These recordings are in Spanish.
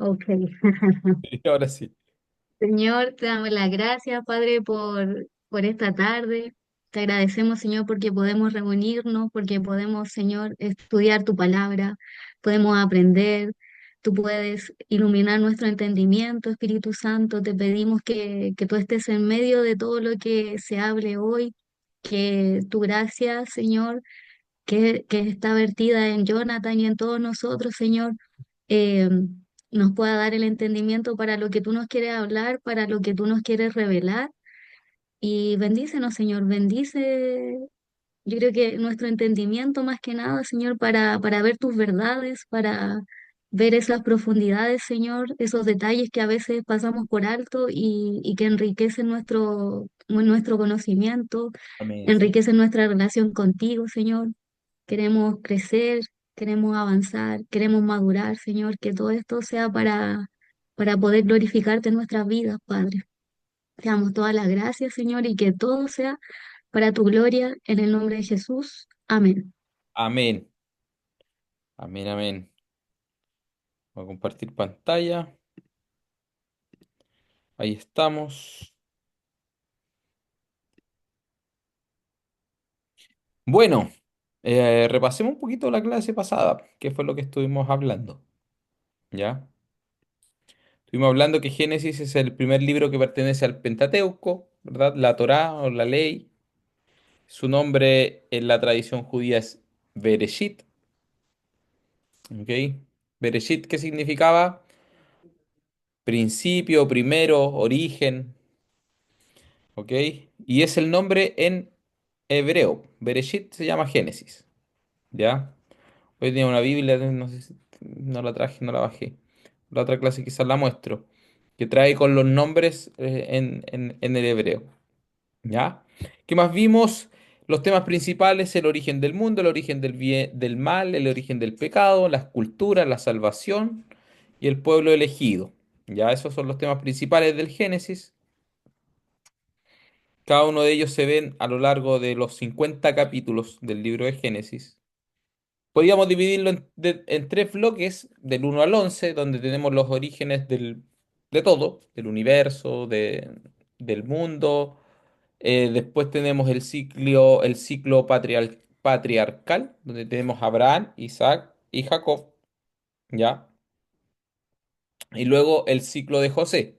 Ok. Y ahora sí. Señor, te damos las gracias, Padre, por esta tarde. Te agradecemos, Señor, porque podemos reunirnos, porque podemos, Señor, estudiar tu palabra, podemos aprender. Tú puedes iluminar nuestro entendimiento, Espíritu Santo. Te pedimos que tú estés en medio de todo lo que se hable hoy, que tu gracia, Señor, que está vertida en Jonathan y en todos nosotros, Señor, eh, nos pueda dar el entendimiento para lo que tú nos quieres hablar, para lo que tú nos quieres revelar. Y bendícenos, Señor, bendice, yo creo que nuestro entendimiento más que nada, Señor, para ver tus verdades, para ver esas profundidades, Señor, esos detalles que a veces pasamos por alto y que enriquecen nuestro conocimiento, Amén, Señor. enriquecen nuestra relación contigo, Señor. Queremos crecer, queremos avanzar, queremos madurar, Señor, que todo esto sea para poder glorificarte en nuestras vidas, Padre. Te damos todas las gracias, Señor, y que todo sea para tu gloria, en el nombre de Jesús. Amén. Amén. Amén, amén. Voy a compartir pantalla. Ahí estamos. Bueno, repasemos un poquito la clase pasada, que fue lo que estuvimos hablando. ¿Ya? Estuvimos hablando que Génesis es el primer libro que pertenece al Pentateuco, ¿verdad? La Torá o la ley. Su nombre en la tradición judía es Bereshit, ¿ok? Bereshit, ¿qué significaba? Principio, primero, origen, ¿ok? Y es el nombre en hebreo. Bereshit se llama Génesis, ¿ya? Hoy tenía una Biblia, no sé si no la traje, no la bajé. La otra clase quizás la muestro, que trae con los nombres en el hebreo. ¿Ya? ¿Qué más vimos? Los temas principales: el origen del mundo, el origen del bien, del mal, el origen del pecado, las culturas, la salvación y el pueblo elegido. Ya, esos son los temas principales del Génesis. Cada uno de ellos se ven a lo largo de los 50 capítulos del libro de Génesis. Podríamos dividirlo en tres bloques, del 1 al 11, donde tenemos los orígenes de todo, del universo, del mundo. Después tenemos el ciclo patriarcal, donde tenemos a Abraham, Isaac y Jacob, ¿ya? Y luego el ciclo de José.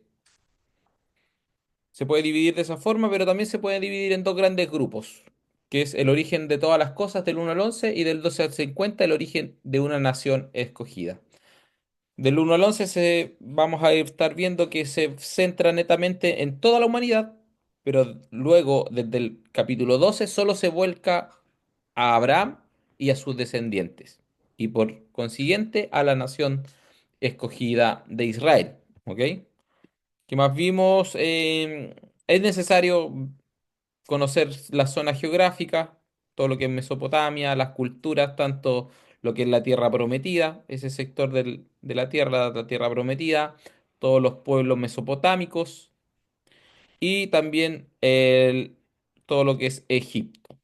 Se puede dividir de esa forma, pero también se puede dividir en dos grandes grupos, que es el origen de todas las cosas del 1 al 11 y del 12 al 50, el origen de una nación escogida. Del 1 al 11 vamos a estar viendo que se centra netamente en toda la humanidad, pero luego, desde el capítulo 12 solo se vuelca a Abraham y a sus descendientes, y por consiguiente a la nación escogida de Israel. ¿Ok? ¿Qué más vimos? Es necesario conocer la zona geográfica, todo lo que es Mesopotamia, las culturas, tanto lo que es la tierra prometida, ese sector de la tierra prometida, todos los pueblos mesopotámicos y también todo lo que es Egipto.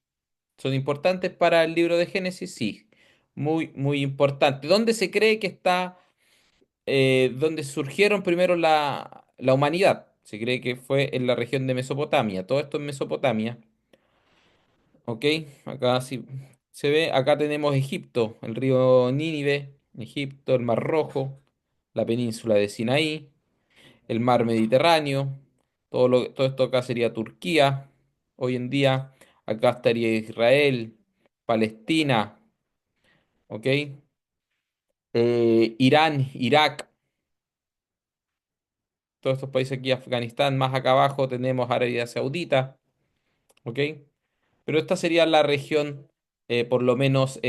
¿Son importantes para el libro de Génesis? Sí, muy, muy importante. ¿Dónde se cree que está, dónde surgieron primero la humanidad? Se cree que fue en la región de Mesopotamia. Todo esto en Mesopotamia. Ok, acá sí se ve, acá tenemos Egipto, el río Nínive, Egipto, el Mar Rojo, la península de Sinaí, el mar Mediterráneo, todo esto acá sería Turquía, hoy en día, acá estaría Israel, Palestina, ok, Irán, Irak, todos estos países aquí, Afganistán, más acá abajo tenemos Arabia Saudita, ok. Pero esta sería la región, por lo menos,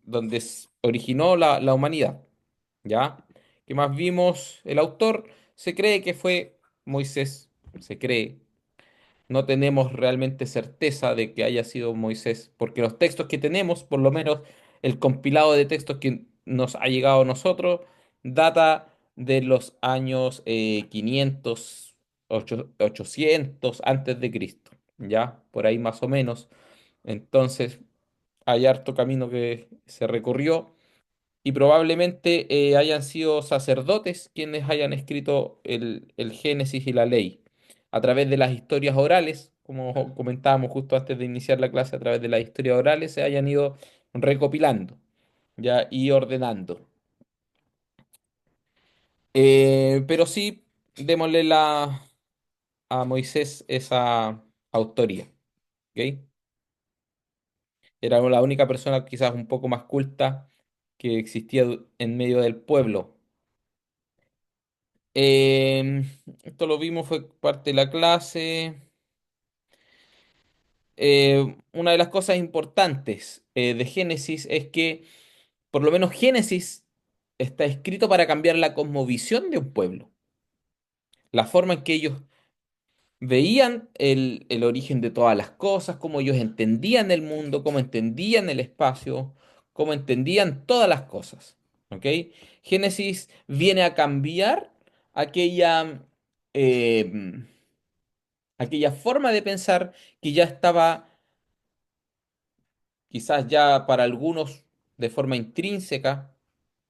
donde originó la humanidad, ¿ya? ¿Qué más vimos? El autor se cree que fue Moisés, se cree. No tenemos realmente certeza de que haya sido Moisés, porque los textos que tenemos, por lo menos el compilado de textos que nos ha llegado a nosotros, data de los años 500, 800 antes de Cristo, ¿ya? Por ahí más o menos. Entonces, hay harto camino que se recorrió y probablemente hayan sido sacerdotes quienes hayan escrito el Génesis y la ley a través de las historias orales, como comentábamos justo antes de iniciar la clase, a través de las historias orales se hayan ido recopilando ya y ordenando. Pero sí, démosle a Moisés esa autoría, ¿ok? Era la única persona quizás un poco más culta que existía en medio del pueblo. Esto lo vimos, fue parte de la clase. Una de las cosas importantes de Génesis es que por lo menos Génesis está escrito para cambiar la cosmovisión de un pueblo, la forma en que ellos veían el origen de todas las cosas, cómo ellos entendían el mundo, cómo entendían el espacio, cómo entendían todas las cosas. ¿Ok? Génesis viene a cambiar aquella, eh, aquella forma de pensar que ya estaba quizás ya para algunos de forma intrínseca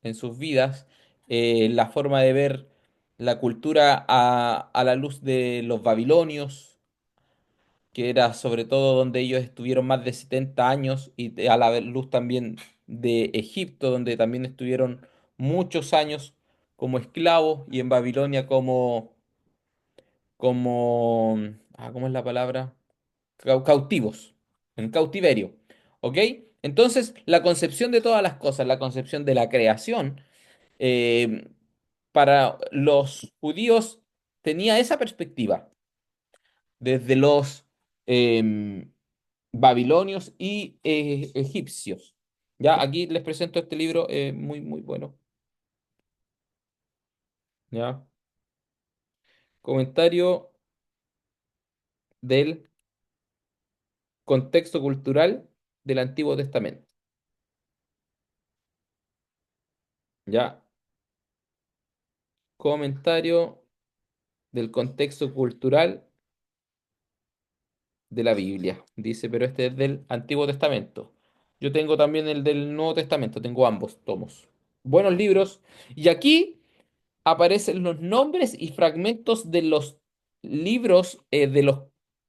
en sus vidas, la forma de ver la cultura a la luz de los babilonios, que era sobre todo donde ellos estuvieron más de 70 años, y a la luz también de Egipto, donde también estuvieron muchos años como esclavos, y en Babilonia ¿cómo es la palabra? Cautivos, en cautiverio. ¿Ok? Entonces, la concepción de todas las cosas, la concepción de la creación, eh, para los judíos tenía esa perspectiva, desde los em, babilonios y egipcios. Ya, aquí les presento este libro muy, muy bueno. Ya, comentario del contexto cultural del Antiguo Testamento. Ya, comentario del contexto cultural de la Biblia. Dice, pero este es del Antiguo Testamento. Yo tengo también el del Nuevo Testamento, tengo ambos tomos. Buenos libros. Y aquí aparecen los nombres y fragmentos de los libros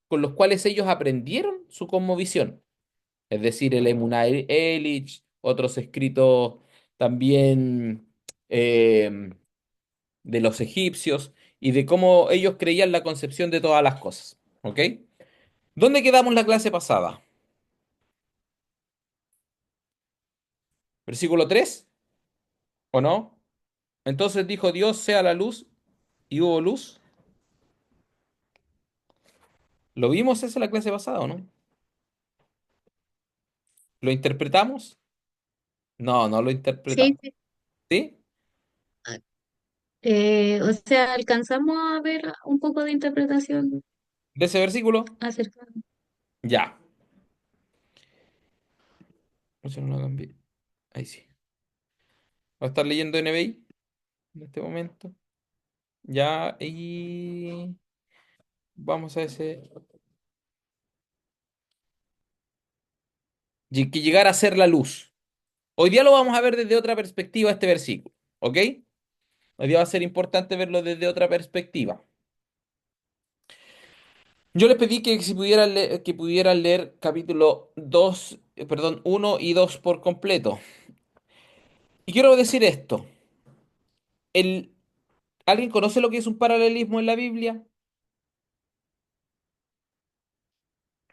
con los cuales ellos aprendieron su cosmovisión. Es decir, el Emunai Elich, otros escritos también eh, de los egipcios y de cómo ellos creían la concepción de todas las cosas. ¿Ok? ¿Dónde quedamos la clase pasada? ¿Versículo 3 o no? Entonces dijo Dios, sea la luz, y hubo luz. ¿Lo vimos eso en la clase pasada o no? ¿Lo interpretamos? No, no lo Sí, interpretamos. sí. ¿Sí? O sea, alcanzamos a ver un poco de interpretación ¿De ese versículo? acerca. Ya. Eso no lo cambié. Ahí sí. Va a estar leyendo NBI en este momento. Ya, y vamos a ese. Y que llegara a ser la luz. Hoy día lo vamos a ver desde otra perspectiva este versículo. ¿Ok? Hoy día va a ser importante verlo desde otra perspectiva. Yo les pedí que si que pudieran leer capítulo 2, perdón, 1 y 2 por completo. Y quiero decir esto. El, ¿Alguien conoce lo que es un paralelismo en la Biblia?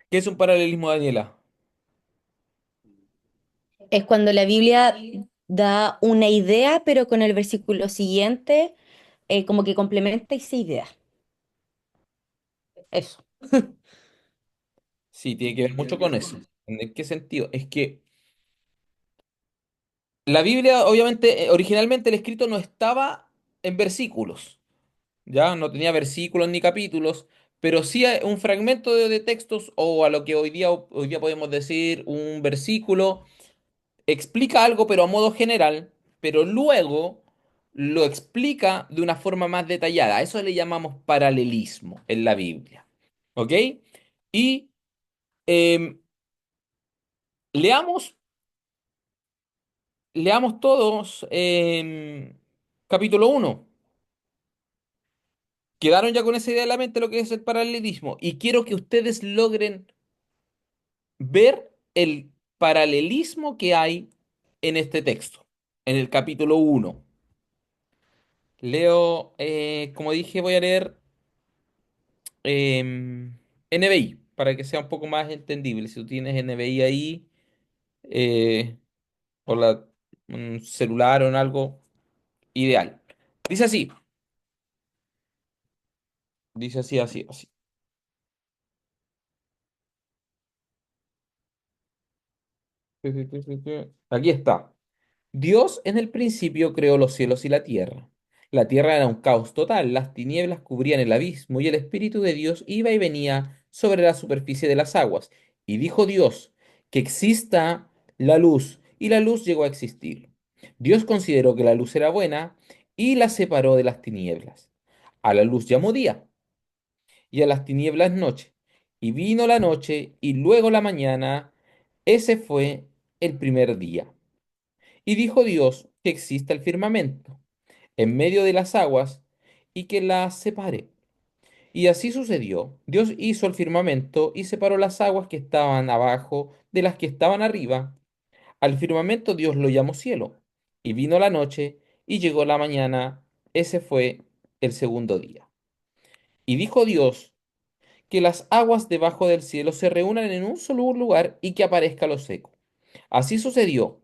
¿Qué es un paralelismo, Daniela? Es cuando la Biblia da una idea, pero con el versículo siguiente, como que complementa esa idea. Eso. Sí, tiene que ver mucho con eso. ¿En qué sentido? Es que la Biblia, obviamente, originalmente el escrito no estaba en versículos, ¿ya? No tenía versículos ni capítulos, pero sí un fragmento de textos o a lo que hoy día podemos decir un versículo explica algo, pero a modo general, pero luego lo explica de una forma más detallada. A eso le llamamos paralelismo en la Biblia. ¿Ok? Y em, leamos leamos todos capítulo uno. Quedaron ya con esa idea de la mente lo que es el paralelismo. Y quiero que ustedes logren ver el paralelismo que hay en este texto, en el capítulo uno. Leo, como dije, voy a leer NBI para que sea un poco más entendible. Si tú tienes NBI ahí, eh, por un celular o en algo, ideal. Dice así, dice así, así, así. Aquí está. Dios en el principio creó los cielos y la tierra. La tierra era un caos total, las tinieblas cubrían el abismo y el Espíritu de Dios iba y venía sobre la superficie de las aguas. Y dijo Dios, que exista la luz, y la luz llegó a existir. Dios consideró que la luz era buena y la separó de las tinieblas. A la luz llamó día y a las tinieblas noche. Y vino la noche y luego la mañana. Ese fue el primer día. Y dijo Dios que exista el firmamento en medio de las aguas y que las separe. Y así sucedió. Dios hizo el firmamento y separó las aguas que estaban abajo de las que estaban arriba. Al firmamento Dios lo llamó cielo. Y vino la noche y llegó la mañana. Ese fue el segundo día. Y dijo Dios que las aguas debajo del cielo se reúnan en un solo lugar y que aparezca lo seco. Así sucedió.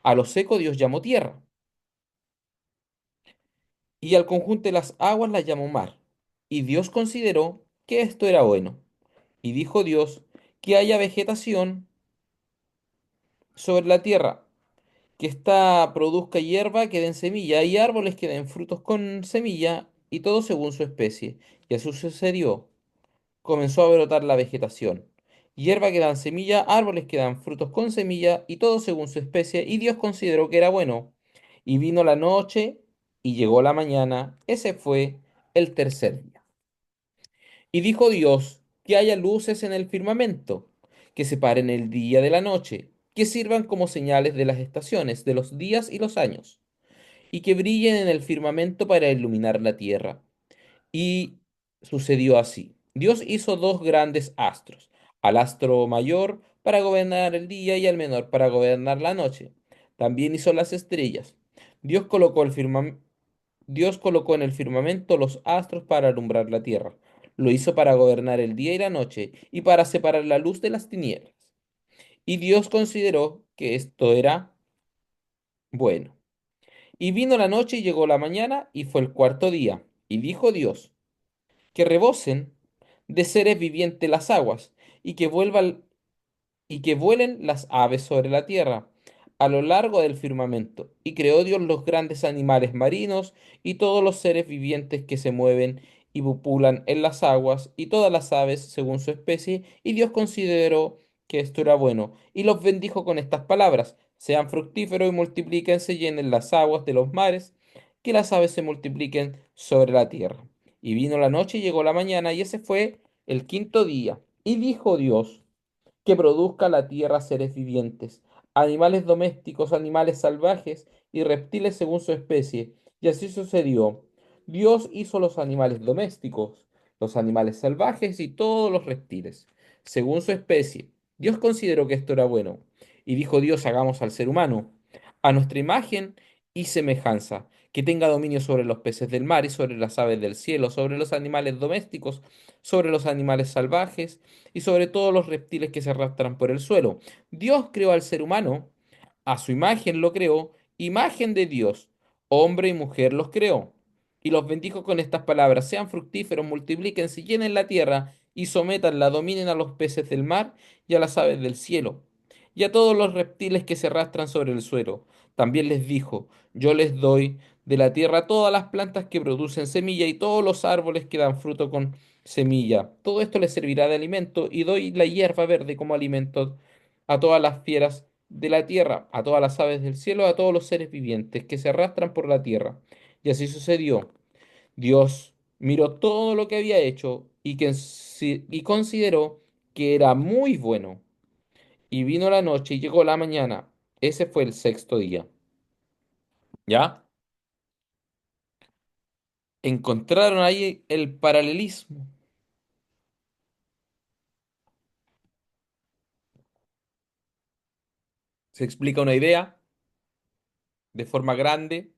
A lo seco Dios llamó tierra y al conjunto de las aguas la llamó mar. Y Dios consideró que esto era bueno. Y dijo Dios que haya vegetación sobre la tierra, que ésta produzca hierba que den semilla y árboles que den frutos con semilla y todo según su especie. Y así sucedió. Comenzó a brotar la vegetación. Hierba que dan semilla, árboles que dan frutos con semilla y todo según su especie. Y Dios consideró que era bueno. Y vino la noche y llegó la mañana. Ese fue el tercer día. Y dijo Dios que haya luces en el firmamento, que separen el día de la noche, que sirvan como señales de las estaciones, de los días y los años, y que brillen en el firmamento para iluminar la tierra. Y sucedió así. Dios hizo dos grandes astros, al astro mayor para gobernar el día y al menor para gobernar la noche. También hizo las estrellas. Dios colocó el firmam- Dios colocó en el firmamento los astros para alumbrar la tierra. Lo hizo para gobernar el día y la noche y para separar la luz de las tinieblas. Y Dios consideró que esto era bueno. Y vino la noche y llegó la mañana y fue el cuarto día. Y dijo Dios, que rebosen de seres vivientes las aguas, y que vuelen las aves sobre la tierra, a lo largo del firmamento. Y creó Dios los grandes animales marinos, y todos los seres vivientes que se mueven y pupulan en las aguas, y todas las aves según su especie, y Dios consideró que esto era bueno, y los bendijo con estas palabras: sean fructíferos y multiplíquense, llenen las aguas de los mares, que las aves se multipliquen sobre la tierra. Y vino la noche y llegó la mañana, y ese fue el quinto día. Y dijo Dios, que produzca la tierra seres vivientes, animales domésticos, animales salvajes y reptiles según su especie. Y así sucedió. Dios hizo los animales domésticos, los animales salvajes y todos los reptiles, según su especie. Dios consideró que esto era bueno. Y dijo Dios, hagamos al ser humano, a nuestra imagen y semejanza, que tenga dominio sobre los peces del mar y sobre las aves del cielo, sobre los animales domésticos, sobre los animales salvajes y sobre todos los reptiles que se arrastran por el suelo. Dios creó al ser humano, a su imagen lo creó, imagen de Dios, hombre y mujer los creó. Y los bendijo con estas palabras: sean fructíferos, multiplíquense, llenen la tierra y sométanla, dominen a los peces del mar y a las aves del cielo, y a todos los reptiles que se arrastran sobre el suelo. También les dijo, yo les doy de la tierra todas las plantas que producen semilla y todos los árboles que dan fruto con semilla. Todo esto les servirá de alimento y doy la hierba verde como alimento a todas las fieras de la tierra, a todas las aves del cielo, a todos los seres vivientes que se arrastran por la tierra. Y así sucedió. Dios miró todo lo que había hecho y consideró que era muy bueno. Y vino la noche y llegó la mañana. Ese fue el sexto día. ¿Ya? Encontraron ahí el paralelismo. Se explica una idea de forma grande,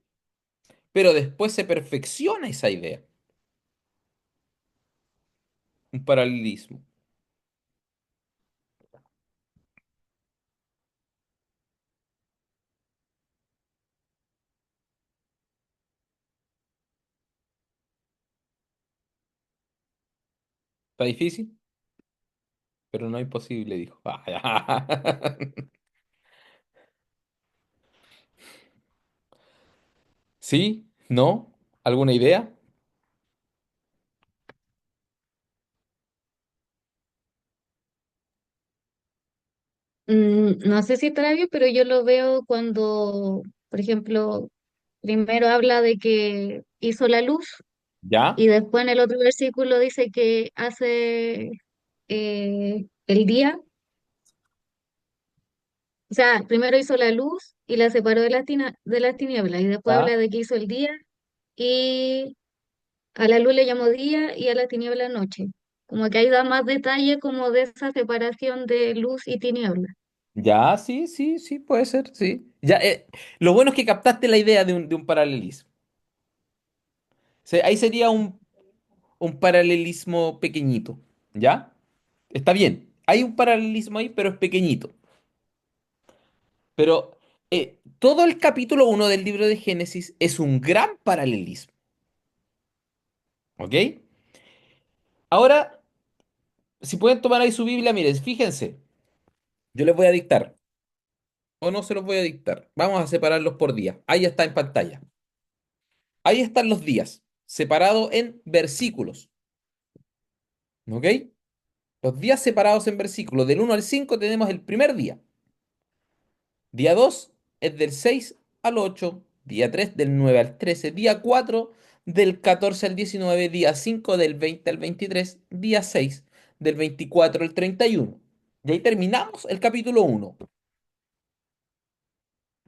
pero después se perfecciona esa idea. Un paralelismo. ¿Está difícil? Pero no imposible, dijo. Ah, ya. ¿Sí? ¿No? ¿Alguna idea? No sé si estará bien, pero yo lo veo cuando, por ejemplo, primero habla de que hizo la luz ¿Ya? y después en el otro versículo dice que hace el día. O sea, primero hizo la luz y la separó de de las tinieblas y después ¿Ya? habla de que hizo el día y a la luz le llamó día y a la tiniebla noche. Como que ahí da más detalle como de esa separación de luz y tiniebla. Ya, sí, sí, sí, puede ser, sí. Ya, lo bueno es que captaste la idea de un paralelismo. Ahí sería un paralelismo pequeñito, ¿ya? Está bien. Hay un paralelismo ahí, pero es pequeñito. Pero todo el capítulo uno del libro de Génesis es un gran paralelismo, ¿ok? Ahora, si pueden tomar ahí su Biblia, miren, fíjense, yo les voy a dictar, o no se los voy a dictar. Vamos a separarlos por día. Ahí está en pantalla. Ahí están los días, separados en versículos, ¿ok? Los días separados en versículos. Del 1 al 5 tenemos el primer día. Día 2 es del 6 al 8. Día 3 del 9 al 13. Día 4 del 14 al 19. Día 5 del 20 al 23. Día 6 del 24 al 31. Y ahí terminamos el capítulo uno.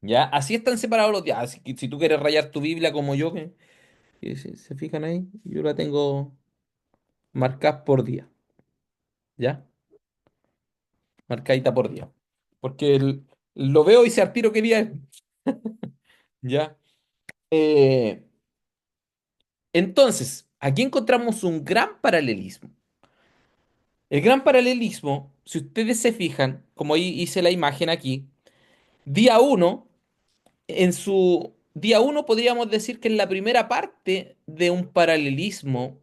¿Ya? Así están separados los días. Así que si tú quieres rayar tu Biblia como yo, que se fijan ahí, yo la tengo marcada por día. ¿Ya? Marcadita por día. Porque lo veo y sé al tiro qué día es. ¿Ya? Eh, entonces, aquí encontramos un gran paralelismo. El gran paralelismo, si ustedes se fijan, como ahí hice la imagen aquí, día uno, en su día uno podríamos decir que es la primera parte de un paralelismo,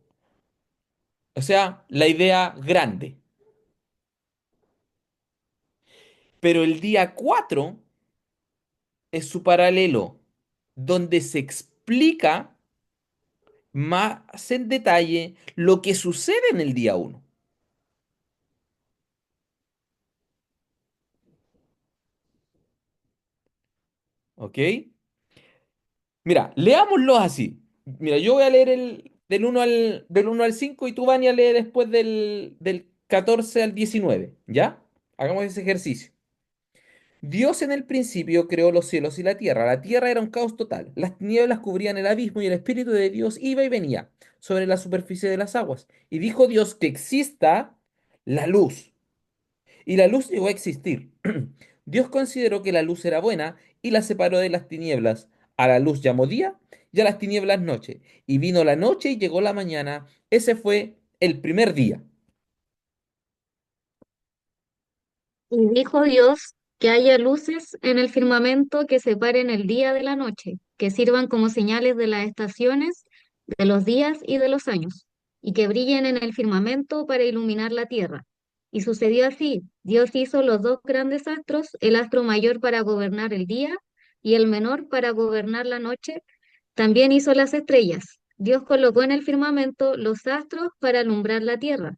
o sea, la idea grande. Pero el día 4 es su paralelo, donde se explica más en detalle lo que sucede en el día uno. ¿Ok? Mira, leámoslo así. Mira, yo voy a leer del uno al 5 y tú, Vania, lee después del 14 al 19. ¿Ya? Hagamos ese ejercicio. Dios en el principio creó los cielos y la tierra. La tierra era un caos total. Las tinieblas cubrían el abismo y el Espíritu de Dios iba y venía sobre la superficie de las aguas. Y dijo Dios que exista la luz. Y la luz llegó a existir. Dios consideró que la luz era buena y la separó de las tinieblas. A la luz llamó día y a las tinieblas noche. Y vino la noche y llegó la mañana. Ese fue el primer día. Y dijo Dios que haya luces en el firmamento que separen el día de la noche, que sirvan como señales de las estaciones, de los días y de los años, y que brillen en el firmamento para iluminar la tierra. Y sucedió así. Dios hizo los dos grandes astros, el astro mayor para gobernar el día y el menor para gobernar la noche. También hizo las estrellas. Dios colocó en el firmamento los astros para alumbrar la tierra.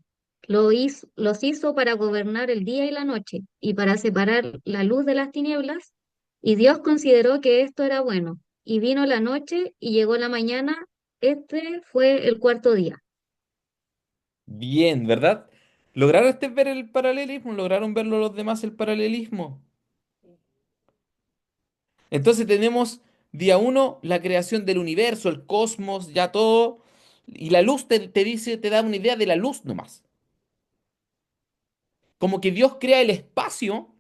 Los hizo para gobernar el día y la noche y para separar la luz de las tinieblas. Y Dios consideró que esto era bueno. Y vino la noche y llegó la mañana. Este fue el cuarto día. Bien, ¿verdad? ¿Lograron ustedes ver el paralelismo? ¿Lograron verlo los demás el paralelismo? Entonces tenemos Día uno, la creación del universo, el cosmos, ya todo. Y la luz te dice, te da una idea de la luz nomás. Como que Dios crea el espacio,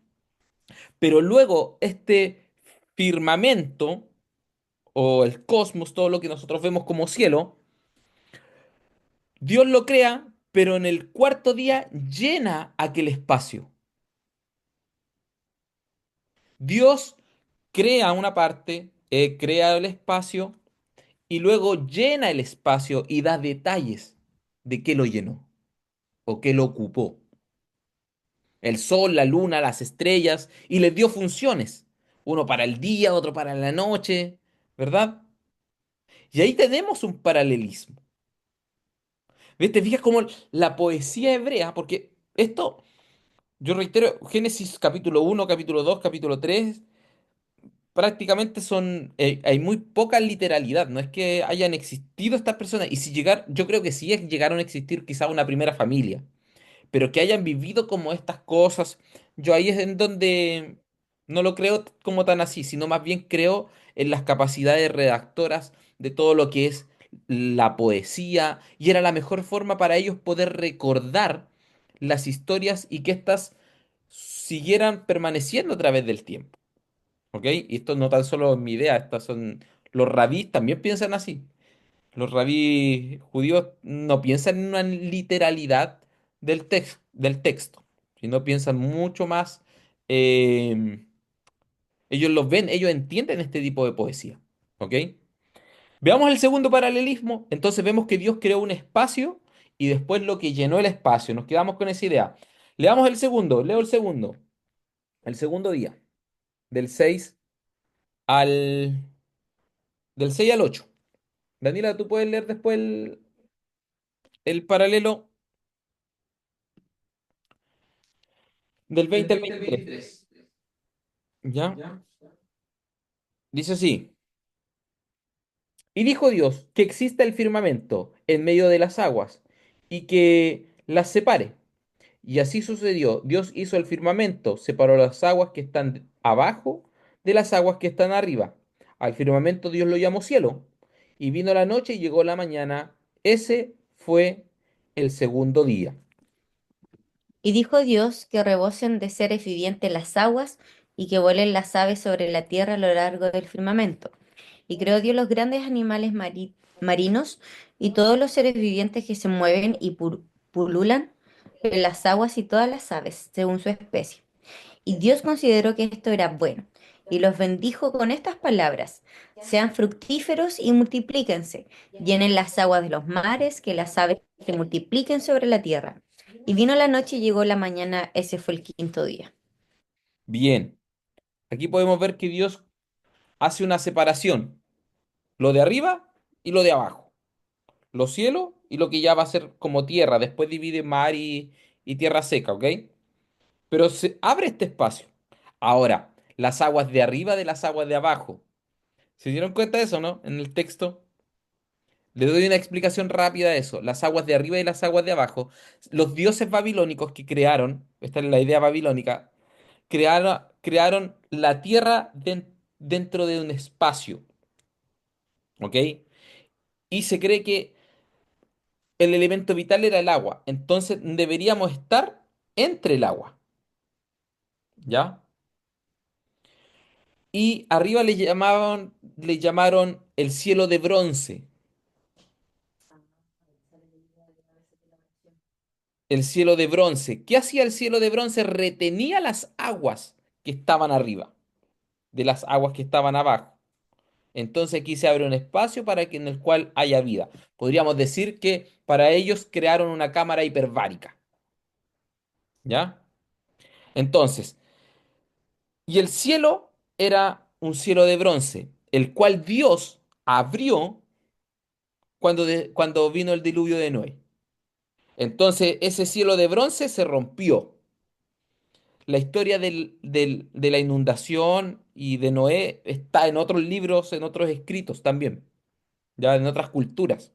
pero luego este firmamento o el cosmos, todo lo que nosotros vemos como cielo, Dios lo crea, pero en el cuarto día llena aquel espacio. Dios crea una parte, crea el espacio y luego llena el espacio y da detalles de qué lo llenó o qué lo ocupó. El sol, la luna, las estrellas y les dio funciones. Uno para el día, otro para la noche, ¿verdad? Y ahí tenemos un paralelismo. ¿Ves? ¿Te fijas cómo la poesía hebrea, porque esto, yo reitero, Génesis capítulo uno, capítulo 2, capítulo 3 prácticamente son, hay muy poca literalidad, no es que hayan existido estas personas, y si llegar, yo creo que sí llegaron a existir quizá una primera familia, pero que hayan vivido como estas cosas, yo ahí es en donde no lo creo como tan así, sino más bien creo en las capacidades redactoras de todo lo que es la poesía, y era la mejor forma para ellos poder recordar las historias y que éstas siguieran permaneciendo a través del tiempo. ¿Ok? Y esto no tan solo es mi idea, estas son... Los rabís también piensan así. Los rabís judíos no piensan en una literalidad del texto, sino piensan mucho más... ellos los ven, ellos entienden este tipo de poesía. ¿Ok? Veamos el segundo paralelismo. Entonces vemos que Dios creó un espacio y después lo que llenó el espacio. Nos quedamos con esa idea. Leamos el segundo, leo el segundo. El segundo día, del 6 al, del 6 al 8. Daniela, ¿tú puedes leer después el paralelo del Del 20 al 20 al 23? 23. ¿Ya? ¿Ya? Dice así. Y dijo Dios que exista el firmamento en medio de las aguas y que las separe. Y así sucedió. Dios hizo el firmamento, separó las aguas que están abajo de las aguas que están arriba. Al firmamento Dios lo llamó cielo. Y vino la noche y llegó la mañana. Ese fue el segundo día. Y dijo Dios que rebosen de seres vivientes las aguas y que vuelen las aves sobre la tierra a lo largo del firmamento. Y creó Dios los grandes animales marinos y todos los seres vivientes que se mueven y pululan en las aguas y todas las aves, según su especie. Y Dios consideró que esto era bueno, y los bendijo con estas palabras: sean fructíferos y multiplíquense, llenen las aguas de los mares, que las aves se multipliquen sobre la tierra. Y vino la noche y llegó la mañana, ese fue el quinto día. Bien. Aquí podemos ver que Dios hace una separación. Lo de arriba y lo de abajo. Los cielos y lo que ya va a ser como tierra. Después divide mar y tierra seca, ¿ok? Pero se abre este espacio. Ahora, las aguas de arriba de las aguas de abajo. ¿Se dieron cuenta de eso, no? En el texto. Le doy una explicación rápida de eso. Las aguas de arriba y las aguas de abajo. Los dioses babilónicos que crearon, esta es la idea babilónica, crearon la tierra dentro de un espacio, ¿ok? Y se cree que el elemento vital era el agua. Entonces deberíamos estar entre el agua, ¿ya? Y arriba le llamaron el cielo de bronce. El cielo de bronce. ¿Qué hacía el cielo de bronce? Retenía las aguas que estaban arriba, de las aguas que estaban abajo. Entonces aquí se abre un espacio para que en el cual haya vida. Podríamos decir que para ellos crearon una cámara hiperbárica, ¿ya? Entonces, y el cielo era un cielo de bronce, el cual Dios abrió cuando vino el diluvio de Noé. Entonces ese cielo de bronce se rompió. La historia de la inundación y de Noé está en otros libros, en otros escritos también, ya en otras culturas.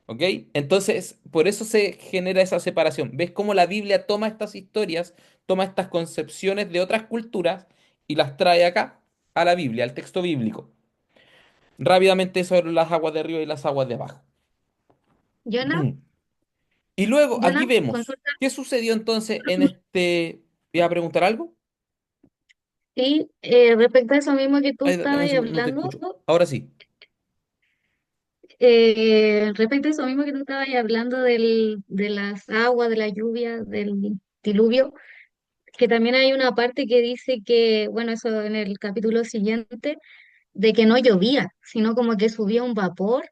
¿Ok? Entonces, por eso se genera esa separación. ¿Ves cómo la Biblia toma estas historias, toma estas concepciones de otras culturas y las trae acá? a la Biblia, al texto bíblico. Rápidamente sobre las aguas de arriba y las aguas de abajo. Jonah, Y luego, aquí Jonah, vemos, consulta. ¿qué sucedió entonces en este... ¿Iba a preguntar algo? Sí, respecto a eso mismo que tú Ay, dame un estabas segundo, no te hablando, escucho. Ahora sí. respecto a eso mismo que tú estabas hablando de las aguas, de la lluvia, del diluvio, que también hay una parte que dice que, bueno, eso en el capítulo siguiente, de que no llovía, sino como que subía un vapor.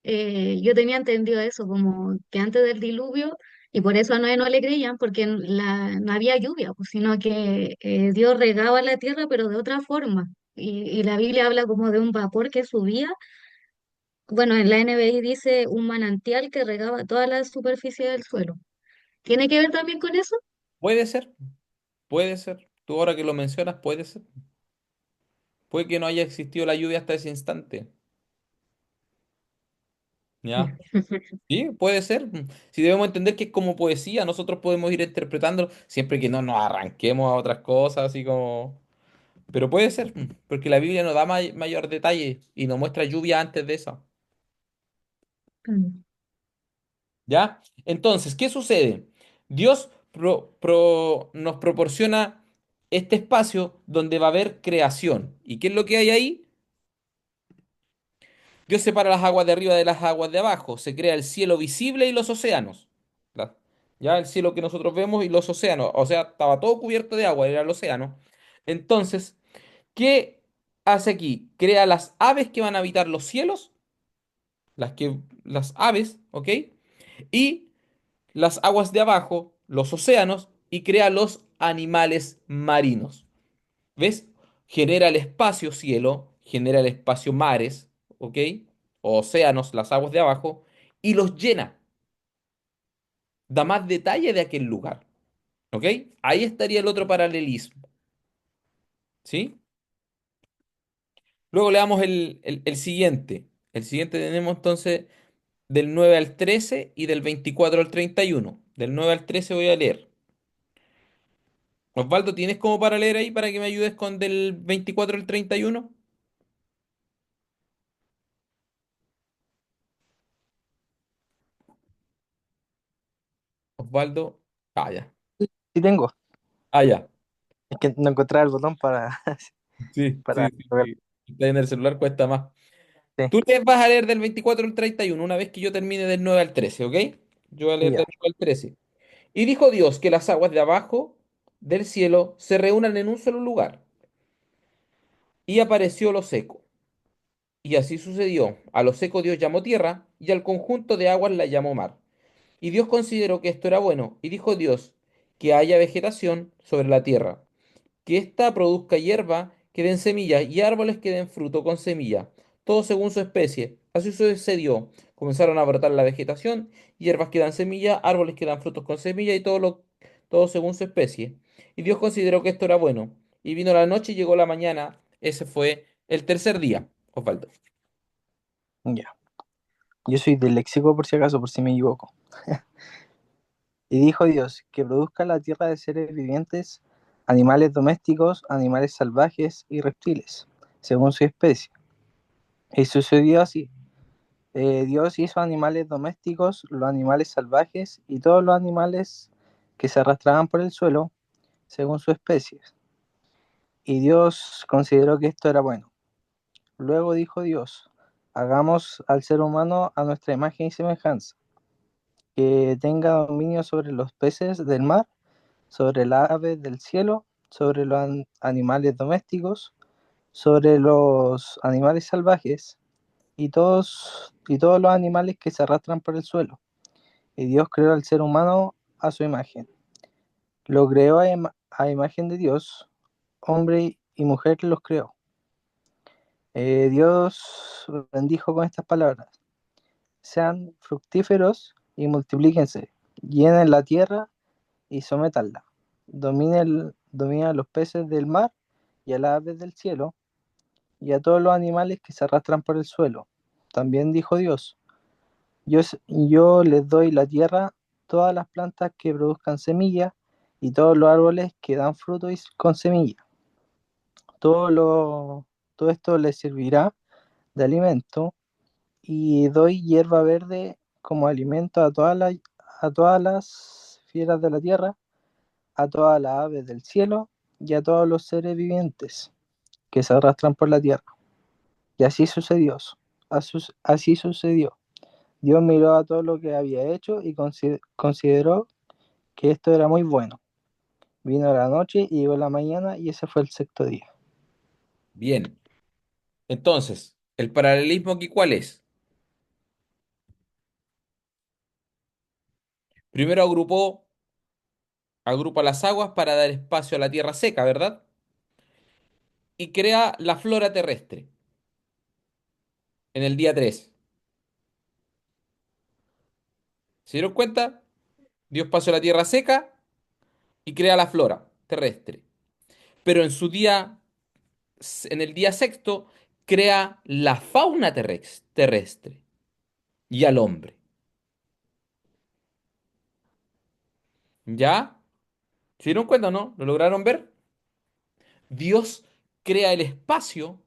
Yo tenía entendido eso, como que antes del diluvio, y por eso a Noé no le creían, porque no había lluvia, pues, sino que Dios regaba la tierra, pero de otra forma. Y la Biblia habla como de un vapor que subía. Bueno, en la NBI dice un manantial que regaba toda la superficie del suelo. ¿Tiene que ver también con eso? Puede ser, puede ser. Tú ahora que lo mencionas, puede ser. Puede que no haya existido la lluvia hasta ese instante. ¿Ya? Sí, puede ser. Si debemos entender que es como poesía, nosotros podemos ir interpretando siempre que no nos arranquemos a otras cosas, así como... Pero puede ser, porque la Biblia no da mayor detalle y nos muestra lluvia antes de eso. Mm. ¿Ya? Entonces, ¿qué sucede? Dios nos proporciona este espacio donde va a haber creación. ¿Y qué es lo que hay ahí? Dios separa las aguas de arriba de las aguas de abajo. Se crea el cielo visible y los océanos. La- Ya el cielo que nosotros vemos y los océanos. O sea, estaba todo cubierto de agua, era el océano. Entonces, ¿qué hace aquí? Crea las aves que van a habitar los cielos, las aves, ¿ok? Y las aguas de abajo, los océanos, y crea los animales marinos. ¿Ves? Genera el espacio cielo, genera el espacio mares, ¿ok? O océanos, las aguas de abajo, y los llena. Da más detalle de aquel lugar, ¿ok? Ahí estaría el otro paralelismo, ¿sí? Luego le damos el siguiente. El siguiente tenemos entonces del 9 al 13 y del 24 al 31. Del 9 al 13 voy a leer. Osvaldo, ¿tienes como para leer ahí para que me ayudes con del 24 al 31? Osvaldo. Ah, ya. Sí tengo. Ah, ya. Es que no encontraba el botón para, Sí, para sí, sí, ver. sí. Está en el celular cuesta más. Sí, Tú vas a leer del 24 al 31 una vez que yo termine del 9 al 13, ¿ok? Yo voy a leer ya, del 9 al 13. Y dijo Dios que las aguas de abajo del cielo se reúnan en un solo lugar. Y apareció lo seco. Y así sucedió. A lo seco Dios llamó tierra y al conjunto de aguas la llamó mar. Y Dios consideró que esto era bueno. Y dijo Dios que haya vegetación sobre la tierra, que ésta produzca hierba que den semillas y árboles que den fruto con semilla, todo según su especie. Así sucedió. Comenzaron a brotar la vegetación, hierbas que dan semilla, árboles que dan frutos con semilla y todo según su especie. Y Dios consideró que esto era bueno. Y vino la noche y llegó la mañana. Ese fue el tercer día, Osvaldo. ya. Yo soy disléxico por si acaso, por si me equivoco. Y dijo Dios que produzca la tierra de seres vivientes, animales domésticos, animales salvajes y reptiles, según su especie. Y sucedió así. Dios hizo animales domésticos, los animales salvajes y todos los animales que se arrastraban por el suelo, según su especie. Y Dios consideró que esto era bueno. Luego dijo Dios, hagamos al ser humano a nuestra imagen y semejanza, que tenga dominio sobre los peces del mar, sobre las aves del cielo, sobre los animales domésticos, sobre los animales salvajes y todos los animales que se arrastran por el suelo. Y Dios creó al ser humano a su imagen. Lo creó a imagen de Dios, hombre y mujer los creó. Dios bendijo con estas palabras: sean fructíferos y multiplíquense, llenen la tierra y sométanla, dominen a los peces del mar y a las aves del cielo y a todos los animales que se arrastran por el suelo. También dijo Dios, yo les doy la tierra, todas las plantas que produzcan semilla y todos los árboles que dan fruto con semilla. todo todo esto les servirá de alimento, y doy hierba verde como alimento a todas las fieras de la tierra, a todas las aves del cielo y a todos los seres vivientes que se arrastran por la tierra. Y así sucedió. Así sucedió. Dios miró a todo lo que había hecho y consideró que esto era muy bueno. Vino la noche y llegó la mañana, y ese fue el sexto día. Bien. Entonces, ¿el paralelismo aquí cuál es? Primero agrupa las aguas para dar espacio a la tierra seca, ¿verdad? Y crea la flora terrestre en el día 3. ¿Se dieron cuenta? Dio espacio a la tierra seca y crea la flora terrestre. Pero en el día sexto, crea la fauna terrestre y al hombre. ¿Ya? ¿Se dieron cuenta o no? ¿Lo lograron ver? Dios crea el espacio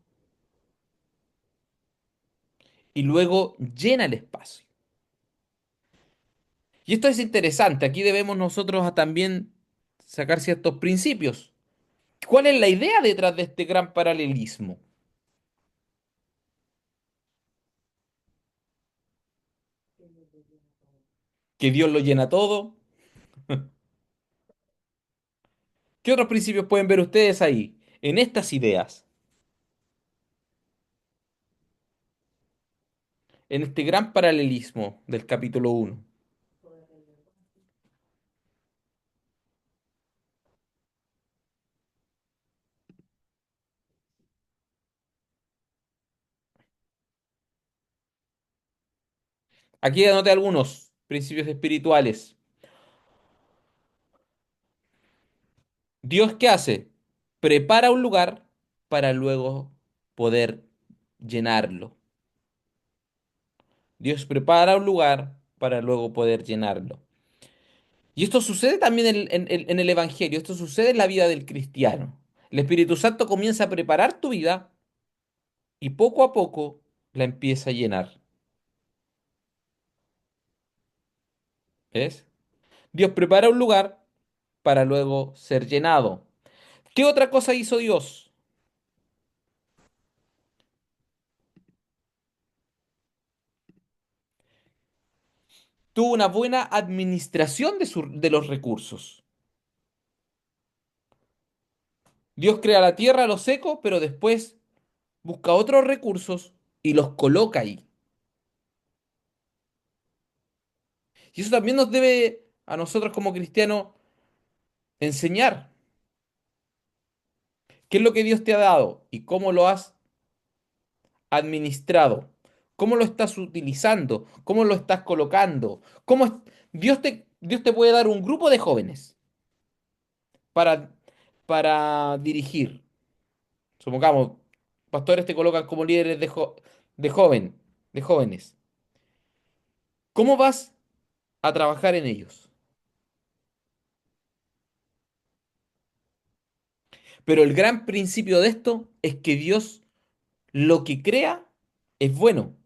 y luego llena el espacio. Y esto es interesante. Aquí debemos nosotros también sacar ciertos principios. ¿Cuál es la idea detrás de este gran paralelismo? ¿Que Dios lo llena todo? ¿Qué otros principios pueden ver ustedes ahí, en estas ideas, en este gran paralelismo del capítulo uno? Aquí anoté algunos principios espirituales. ¿Dios qué hace? Prepara un lugar para luego poder llenarlo. Dios prepara un lugar para luego poder llenarlo. Y esto sucede también en el Evangelio, esto sucede en la vida del cristiano. El Espíritu Santo comienza a preparar tu vida y poco a poco la empieza a llenar. ¿Ves? Dios prepara un lugar para luego ser llenado. ¿Qué otra cosa hizo Dios? Tuvo una buena administración de los recursos. Dios crea la tierra, lo seco, pero después busca otros recursos y los coloca ahí. Y eso también nos debe a nosotros como cristianos enseñar qué es lo que Dios te ha dado y cómo lo has administrado, cómo lo estás utilizando, cómo lo estás colocando, Dios te puede dar un grupo de jóvenes para, para dirigir. Supongamos, pastores te colocan como líderes de joven, de jóvenes. ¿Cómo vas a trabajar en ellos? Pero el gran principio de esto es que Dios lo que crea es bueno,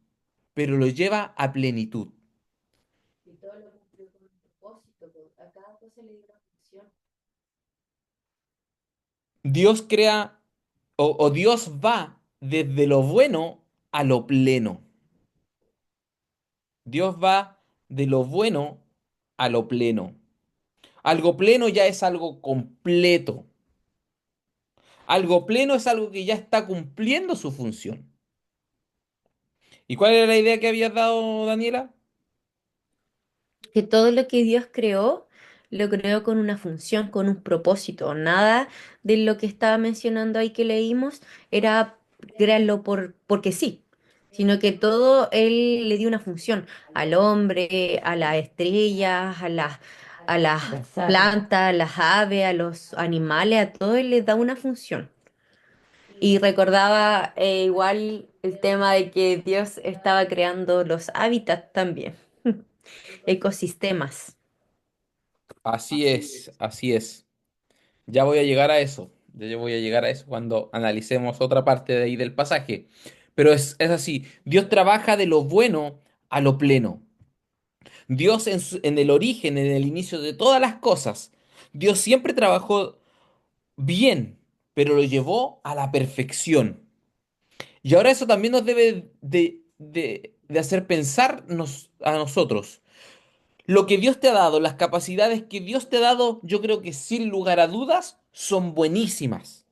pero lo lleva a plenitud. Y todo lo cumplió con un propósito, a cada cosa le dio una función. Dios crea o Dios va desde lo bueno a lo pleno. Dios va de lo bueno a lo pleno. Algo pleno ya es algo completo. Algo pleno es algo que ya está cumpliendo su función. ¿Y cuál era la idea que habías dado, Daniela? Que todo lo que Dios creó, lo creó con una función, con un propósito. Nada de lo que estaba mencionando ahí que leímos era crearlo porque sí, sino que todo Él le dio una función al hombre, a las estrellas, a las plantas, a las aves, a los animales, a todo Él les da una función. Y recordaba igual el tema de que Dios estaba creando los hábitats también, ecosistemas. Así es, así es. Ya voy a llegar a eso. Ya yo voy a llegar a eso cuando analicemos otra parte de ahí del pasaje. Pero es así, Dios trabaja de lo bueno a lo pleno. Dios en el origen, en el inicio de todas las cosas, Dios siempre trabajó bien, pero lo llevó a la perfección. Y ahora eso también nos debe de hacer pensar a nosotros. Lo que Dios te ha dado, las capacidades que Dios te ha dado, yo creo que sin lugar a dudas son buenísimas.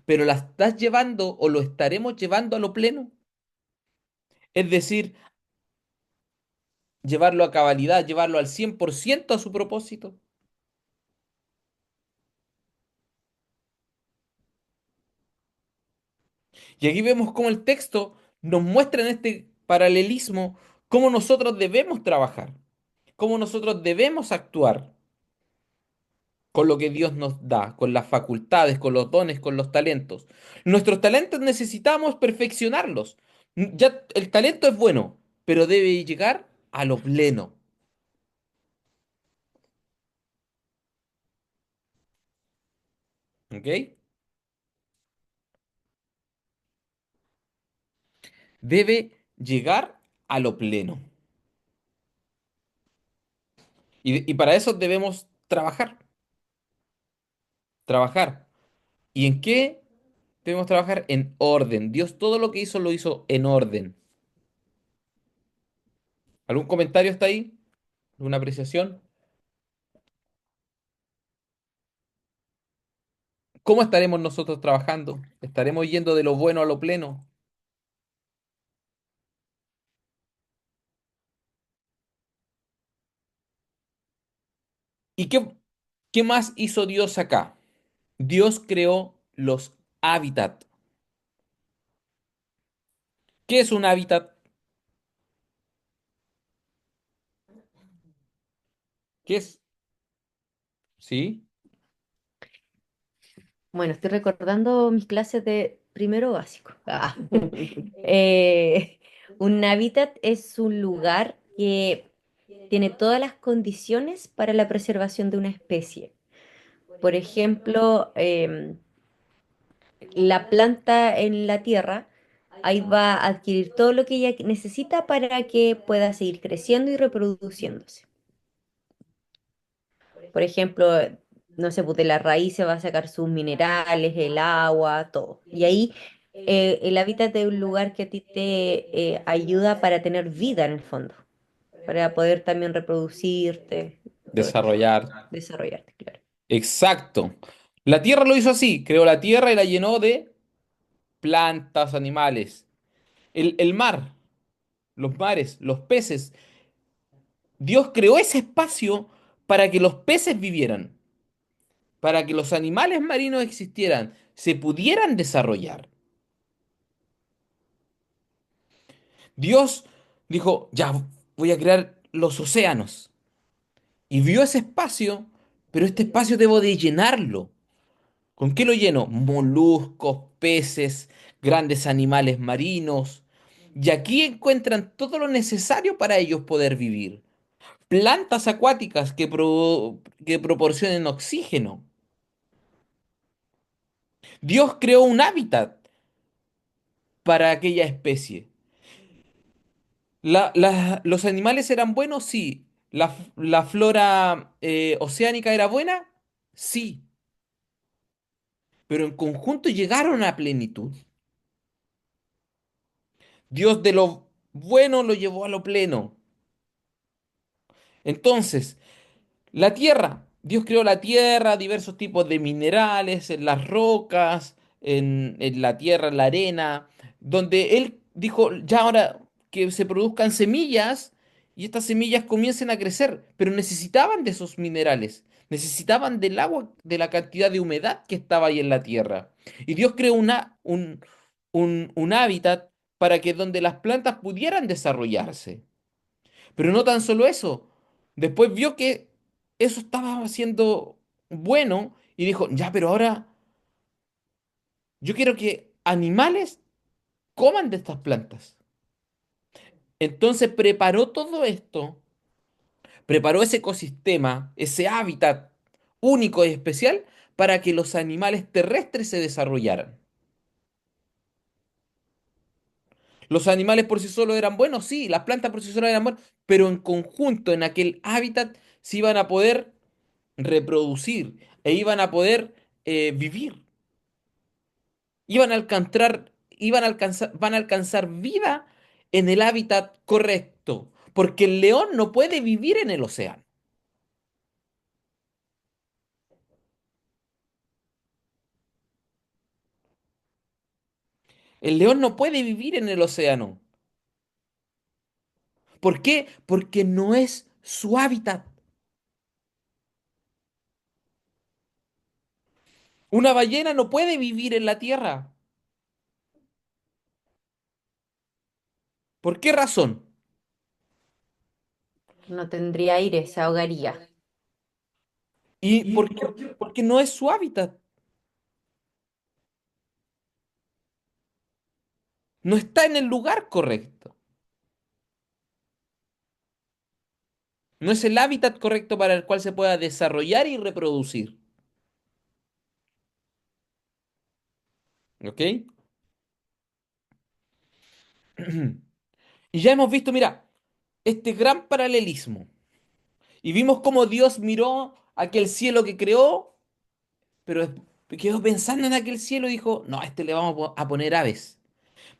Pero ¿las estás llevando o lo estaremos llevando a lo pleno? Es decir, llevarlo a cabalidad, llevarlo al 100% a su propósito. Y aquí vemos cómo el texto nos muestra en este paralelismo cómo nosotros debemos trabajar, cómo nosotros debemos actuar con lo que Dios nos da, con las facultades, con los dones, con los talentos. Nuestros talentos necesitamos perfeccionarlos. Ya el talento es bueno, pero debe llegar a lo pleno, ¿ok? Debe llegar a lo pleno. Y para eso debemos trabajar, trabajar. ¿Y en qué debemos trabajar? En orden. Dios todo lo que hizo lo hizo en orden. ¿Algún comentario hasta ahí? ¿Alguna apreciación? ¿Cómo estaremos nosotros trabajando? ¿Estaremos yendo de lo bueno a lo pleno? ¿Y qué más hizo Dios acá? Dios creó los hábitat. ¿Qué es un hábitat? ¿Qué es? ¿Sí? Bueno, estoy recordando mis clases de primero básico. Un hábitat es un lugar que tiene todas las condiciones para la preservación de una especie. Por ejemplo, la planta en la tierra, ahí va a adquirir todo lo que ella necesita para que pueda seguir creciendo y reproduciéndose. Por ejemplo, no sé, pues de la raíz se va a sacar sus minerales, el agua, todo. Y ahí el hábitat es un lugar que a ti te ayuda para tener vida en el fondo, para poder también reproducirte, todo esto, Desarrollar. desarrollarte, claro. Exacto. La tierra lo hizo así. Creó la tierra y la llenó de plantas, animales. El mar, los mares, los peces. Dios creó ese espacio para que los peces vivieran, para que los animales marinos existieran, se pudieran desarrollar. Dios dijo, ya, voy a crear los océanos. Y vio ese espacio, pero este espacio debo de llenarlo. ¿Con qué lo lleno? Moluscos, peces, grandes animales marinos. Y aquí encuentran todo lo necesario para ellos poder vivir. Plantas acuáticas que proporcionen oxígeno. Dios creó un hábitat para aquella especie. ¿Los animales eran buenos? Sí. ¿La flora oceánica era buena? Sí. Pero en conjunto llegaron a plenitud. Dios de lo bueno lo llevó a lo pleno. Entonces, la tierra, Dios creó la tierra, diversos tipos de minerales, en las rocas, en la tierra, en la arena, donde Él dijo, ya ahora que se produzcan semillas y estas semillas comiencen a crecer, pero necesitaban de esos minerales, necesitaban del agua, de la cantidad de humedad que estaba ahí en la tierra. Y Dios creó un hábitat para que donde las plantas pudieran desarrollarse. Pero no tan solo eso. Después vio que eso estaba siendo bueno y dijo, ya, pero ahora yo quiero que animales coman de estas plantas. Entonces preparó todo esto, preparó ese ecosistema, ese hábitat único y especial para que los animales terrestres se desarrollaran. Los animales por sí solos eran buenos, sí, las plantas por sí solas eran buenas, pero en conjunto, en aquel hábitat, se iban a poder reproducir e iban a poder vivir. Van a alcanzar vida en el hábitat correcto, porque el león no puede vivir en el océano. El león no puede vivir en el océano. ¿Por qué? Porque no es su hábitat. Una ballena no puede vivir en la tierra. ¿Por qué razón? No tendría aire, se ahogaría. ¿Y por qué? Porque no es su hábitat. No está en el lugar correcto. No es el hábitat correcto para el cual se pueda desarrollar y reproducir. ¿Ok? Y ya hemos visto, mira, este gran paralelismo. Y vimos cómo Dios miró aquel cielo que creó, pero quedó pensando en aquel cielo y dijo, no, a este le vamos a poner aves.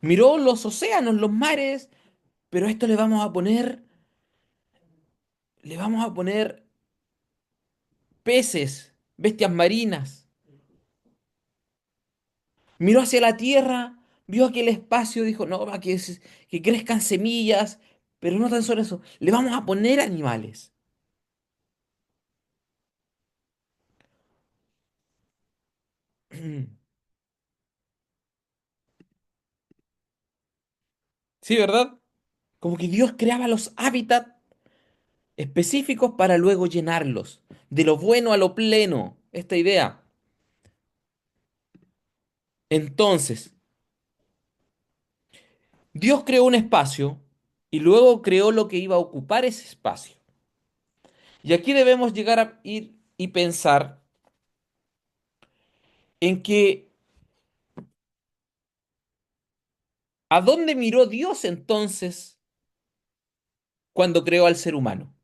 Miró los océanos, los mares, pero a esto le vamos a poner peces, bestias marinas. Miró hacia la tierra, vio aquel espacio, dijo, no, que crezcan semillas, pero no tan solo eso, le vamos a poner animales. Sí, ¿verdad? Como que Dios creaba los hábitats específicos para luego llenarlos, de lo bueno a lo pleno, esta idea. Entonces, Dios creó un espacio y luego creó lo que iba a ocupar ese espacio. Y aquí debemos llegar a ir y pensar en que ¿a dónde miró Dios entonces cuando creó al ser humano?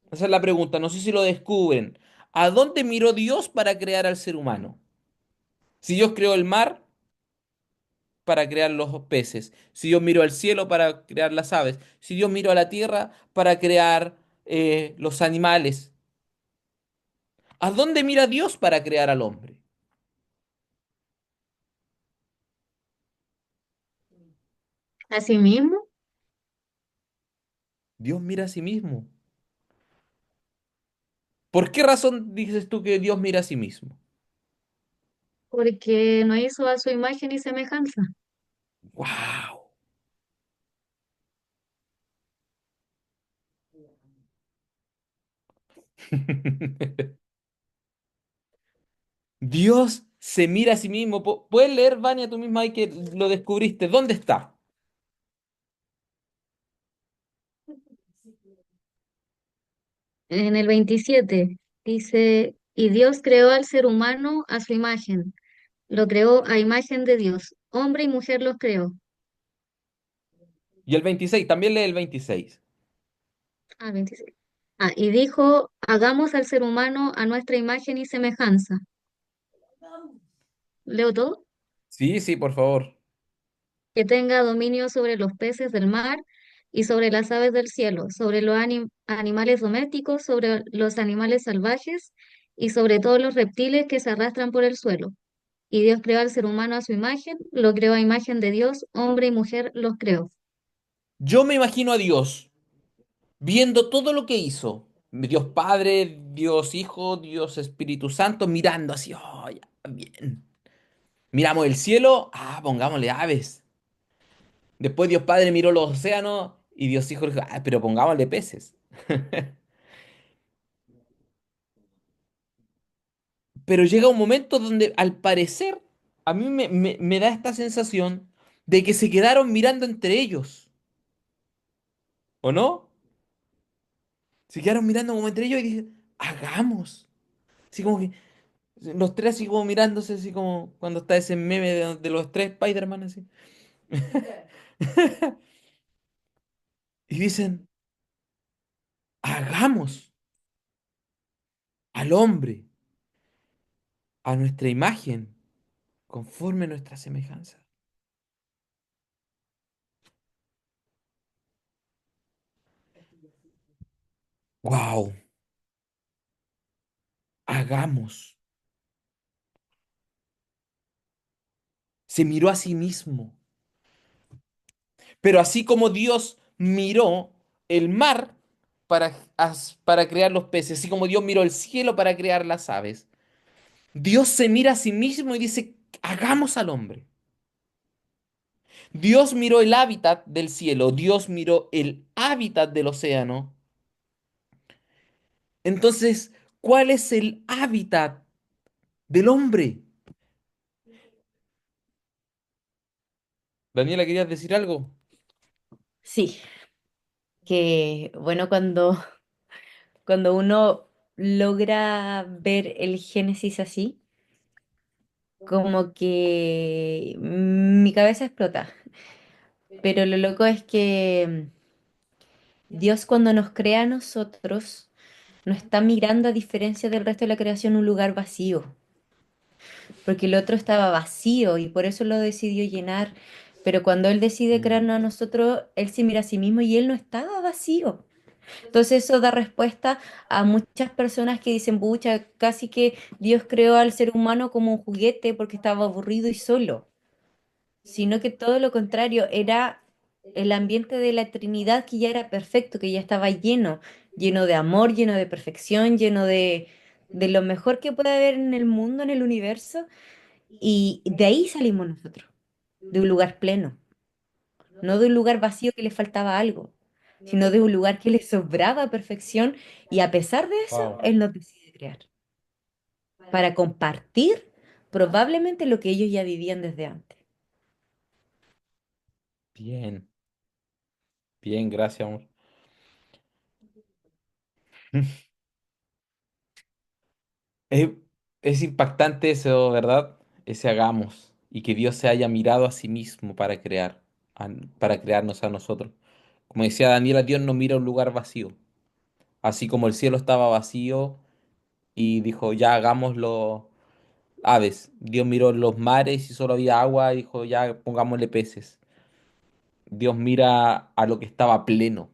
Esa es la pregunta, no sé si lo descubren. ¿A dónde miró Dios para crear al ser humano? Si Dios creó el mar para crear los peces, si Dios miró al cielo para crear las aves, si Dios miró a la tierra para crear los animales, ¿a dónde mira Dios para crear al hombre? Asimismo, Dios mira a sí mismo. ¿Por qué razón dices tú que Dios mira a sí mismo? porque no hizo a su imagen y semejanza. ¡Wow! Dios se mira a sí mismo. ¿Puedes leer, Vania, tú misma ahí que lo descubriste? ¿Dónde está? En el 27 dice, y Dios creó al ser humano a su imagen, lo creó a imagen de Dios, hombre y mujer los creó. Y el 26, también lee el 26. 26. Y dijo, hagamos al ser humano a nuestra imagen y semejanza. ¿Leo todo? Sí, sí, por favor. Que tenga dominio sobre los peces del mar y sobre las aves del cielo, sobre los animales domésticos, sobre los animales salvajes y sobre todos los reptiles que se arrastran por el suelo. Y Dios creó al ser humano a su imagen, lo creó a imagen de Dios, hombre y mujer los creó. Yo me imagino a Dios viendo todo lo que hizo. Dios Padre, Dios Hijo, Dios Espíritu Santo, mirando así, oh, ya, bien. Miramos el cielo, pongámosle aves. Después Dios Padre miró los océanos y Dios Hijo dijo, pero pongámosle peces. Pero llega un momento donde al parecer a mí me da esta sensación de que se quedaron mirando entre ellos, ¿o no? Se quedaron mirando como entre ellos y dije, hagamos. Así como que los tres así como mirándose, así como cuando está ese meme de los tres Spider-Man así. Y dicen, hagamos al hombre a nuestra imagen, conforme a nuestra semejanza. ¡Wow! Hagamos. Se miró a sí mismo. Pero así como Dios miró el mar para crear los peces, así como Dios miró el cielo para crear las aves, Dios se mira a sí mismo y dice, hagamos al hombre. Dios miró el hábitat del cielo, Dios miró el hábitat del océano. Entonces, ¿cuál es el hábitat del hombre? Daniela, ¿querías decir algo? Sí, que bueno, cuando uno logra ver el Génesis así, como que mi cabeza explota. Pero lo loco es que Dios cuando nos crea a nosotros, no está mirando a diferencia del resto de la creación un lugar vacío, porque el otro estaba vacío y por eso lo decidió llenar. Pero cuando Él decide Mm. crearnos a nosotros, Él se mira a sí mismo y Él no estaba vacío. Entonces eso da respuesta a muchas personas que dicen, pucha, casi que Dios creó al ser humano como un juguete porque estaba aburrido y solo, sino que todo lo contrario, era el ambiente de la Trinidad que ya era perfecto, que ya estaba lleno, lleno de amor, lleno de perfección, lleno de lo mejor que puede haber en el mundo, en el universo, y de ahí salimos nosotros, de un lugar pleno, no de un lugar vacío que le faltaba algo, sino de un lugar que le sobraba perfección, y a pesar de eso, Wow. Él nos decide crear, para compartir probablemente lo que ellos ya vivían desde antes. Bien, bien, gracias, amor. Es, es impactante eso, ¿verdad? Ese hagamos y que Dios se haya mirado a sí mismo para crear, para crearnos a nosotros. Como decía Daniela, Dios no mira un lugar vacío. Así como el cielo estaba vacío y dijo, ya hagámoslo aves. Dios miró los mares y solo había agua y dijo, ya pongámosle peces. Dios mira a lo que estaba pleno,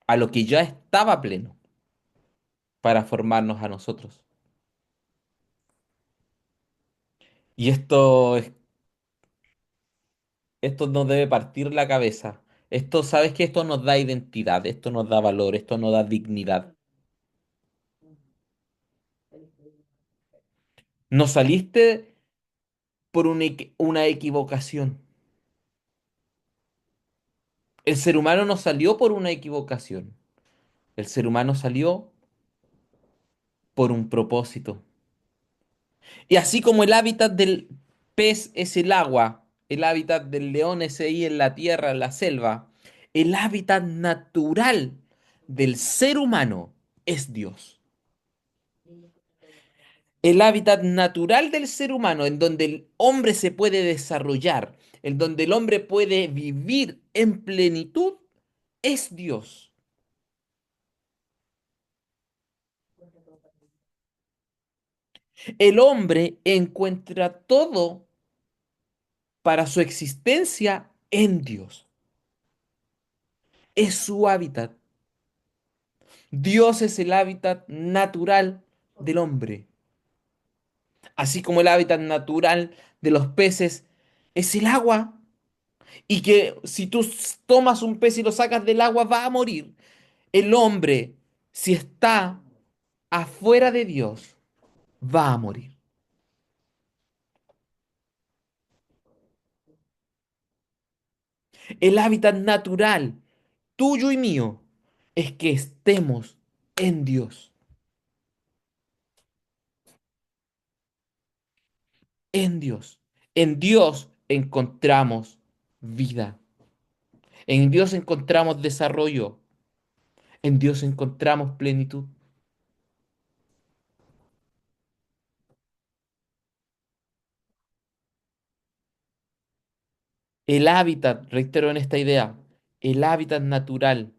a lo que ya estaba pleno para formarnos a nosotros. Y esto nos debe partir la cabeza. Esto, ¿sabes qué? Esto nos da identidad, esto nos da valor, esto nos da dignidad. No saliste por una equivocación. El ser humano no salió por una equivocación. El ser humano salió por un propósito. Y así como el hábitat del pez es el agua, el hábitat del león es ahí en la tierra, en la selva, el hábitat natural del ser humano es Dios. El hábitat natural del ser humano, en donde el hombre se puede desarrollar, en donde el hombre puede vivir en plenitud, es Dios. El hombre encuentra todo para su existencia en Dios. Es su hábitat. Dios es el hábitat natural del hombre, así como el hábitat natural de los peces es el agua, y que si tú tomas un pez y lo sacas del agua va a morir. El hombre, si está afuera de Dios, va a morir. El hábitat natural tuyo y mío es que estemos en Dios. En Dios. En Dios encontramos vida. En Dios encontramos desarrollo. En Dios encontramos plenitud. El hábitat, reitero en esta idea, el hábitat natural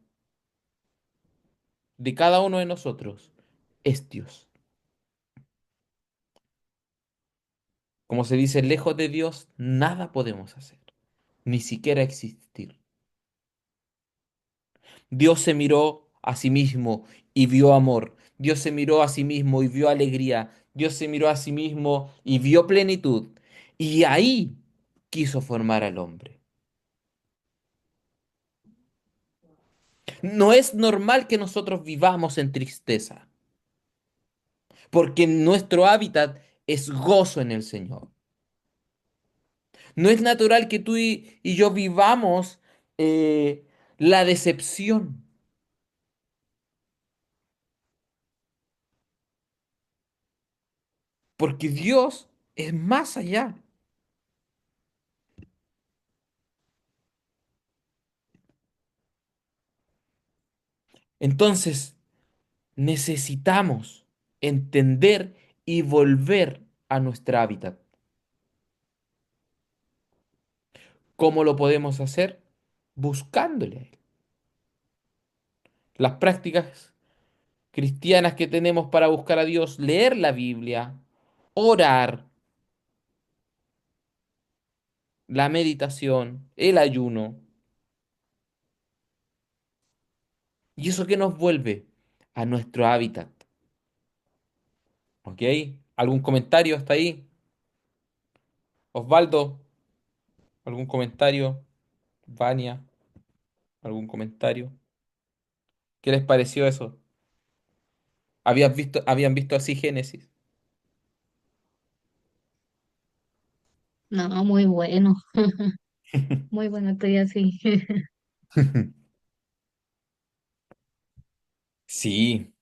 de cada uno de nosotros es Dios. Como se dice, lejos de Dios, nada podemos hacer, ni siquiera existir. Dios se miró a sí mismo y vio amor. Dios se miró a sí mismo y vio alegría. Dios se miró a sí mismo y vio plenitud. Y ahí quiso formar al hombre. No es normal que nosotros vivamos en tristeza, porque nuestro hábitat es gozo en el Señor. No es natural que tú y yo vivamos la decepción, porque Dios es más allá. Entonces, necesitamos entender y volver a nuestro hábitat. ¿Cómo lo podemos hacer? Buscándole a Él. Las prácticas cristianas que tenemos para buscar a Dios, leer la Biblia, orar, la meditación, el ayuno. ¿Y eso qué nos vuelve? A nuestro hábitat. ¿Ok? ¿Algún comentario hasta ahí? Osvaldo, ¿algún comentario? Vania, ¿algún comentario? ¿Qué les pareció eso? ¿Habían visto así Génesis? No, muy bueno, muy bueno, estoy así. Sí,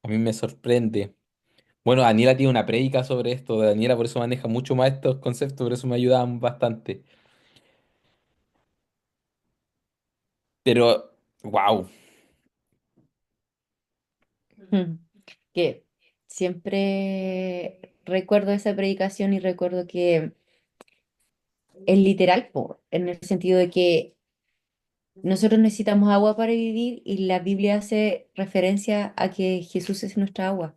a mí me sorprende. Bueno, Daniela tiene una prédica sobre esto. Daniela por eso maneja mucho más estos conceptos, por eso me ayudaban bastante. Pero, wow. Mm. Que siempre recuerdo esa predicación y recuerdo que es literal, po, en el sentido de que nosotros necesitamos agua para vivir y la Biblia hace referencia a que Jesús es nuestra agua.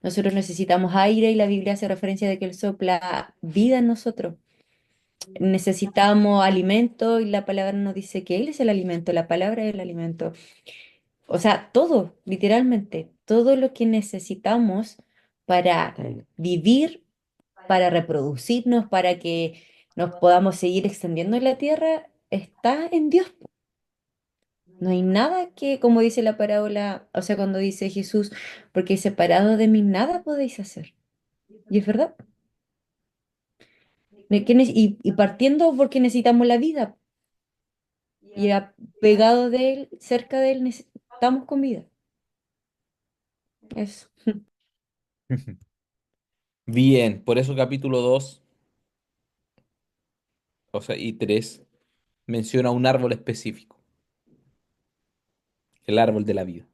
Nosotros necesitamos aire y la Biblia hace referencia de que Él sopla vida en nosotros. Necesitamos alimento y la palabra nos dice que Él es el alimento, la palabra es el alimento. O sea, todo, literalmente, todo lo que necesitamos para vivir, para reproducirnos, para que nos podamos seguir extendiendo en la tierra, está en Dios. No hay nada que, como dice la parábola, o sea, cuando dice Jesús, porque separado de mí nada podéis hacer. Y es verdad. Y partiendo porque necesitamos la vida, y pegado de Él, cerca de Él, estamos con vida. Eso. Bien, por eso capítulo 2, o sea, y 3 menciona un árbol específico, el árbol de la vida.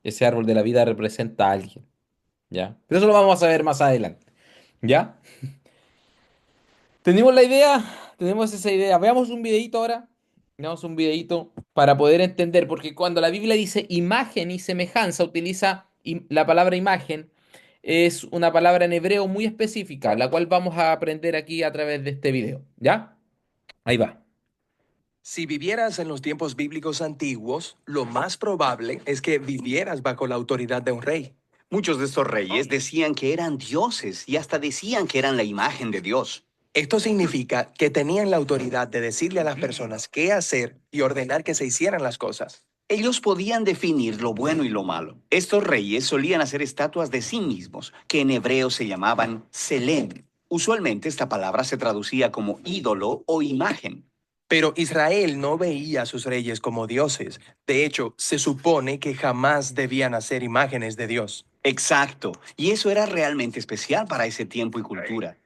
Ese árbol de la vida representa a alguien, ¿ya? Pero eso lo vamos a ver más adelante, ¿ya? Tenemos la idea, tenemos esa idea. Veamos un videito ahora. Veamos un videito para poder entender, porque cuando la Biblia dice imagen y semejanza, utiliza la palabra imagen, es una palabra en hebreo muy específica, la cual vamos a aprender aquí a través de este video, ¿ya? Ahí va. Si vivieras en los tiempos bíblicos antiguos, lo más probable es que vivieras bajo la autoridad de un rey. Muchos de estos reyes decían que eran dioses y hasta decían que eran la imagen de Dios. Esto significa que tenían la autoridad de decirle a las personas qué hacer y ordenar que se hicieran las cosas. Ellos podían definir lo bueno y lo malo. Estos reyes solían hacer estatuas de sí mismos, que en hebreo se llamaban Selem. Usualmente esta palabra se traducía como ídolo o imagen. Pero Israel no veía a sus reyes como dioses. De hecho, se supone que jamás debían hacer imágenes de Dios. Exacto, y eso era realmente especial para ese tiempo y cultura.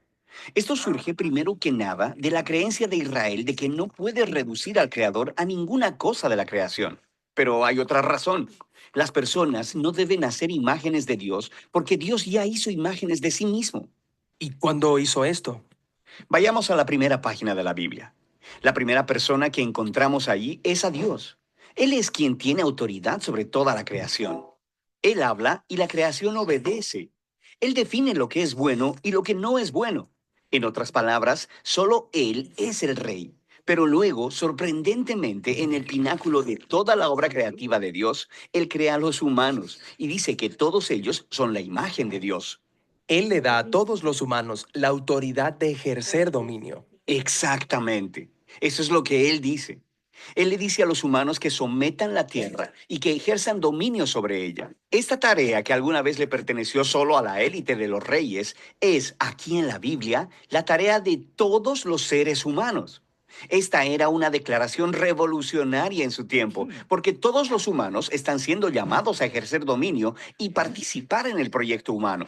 Esto surge primero que nada de la creencia de Israel de que no puede reducir al Creador a ninguna cosa de la creación. Pero hay otra razón. Las personas no deben hacer imágenes de Dios porque Dios ya hizo imágenes de sí mismo. ¿Y cuándo hizo esto? Vayamos a la primera página de la Biblia. La primera persona que encontramos ahí es a Dios. Él es quien tiene autoridad sobre toda la creación. Él habla y la creación obedece. Él define lo que es bueno y lo que no es bueno. En otras palabras, solo Él es el rey. Pero luego, sorprendentemente, en el pináculo de toda la obra creativa de Dios, Él crea a los humanos y dice que todos ellos son la imagen de Dios. Él le da a todos los humanos la autoridad de ejercer dominio. Exactamente. Eso es lo que Él dice. Él le dice a los humanos que sometan la tierra y que ejerzan dominio sobre ella. Esta tarea, que alguna vez le perteneció solo a la élite de los reyes, es, aquí en la Biblia, la tarea de todos los seres humanos. Esta era una declaración revolucionaria en su tiempo, porque todos los humanos están siendo llamados a ejercer dominio y participar en el proyecto humano.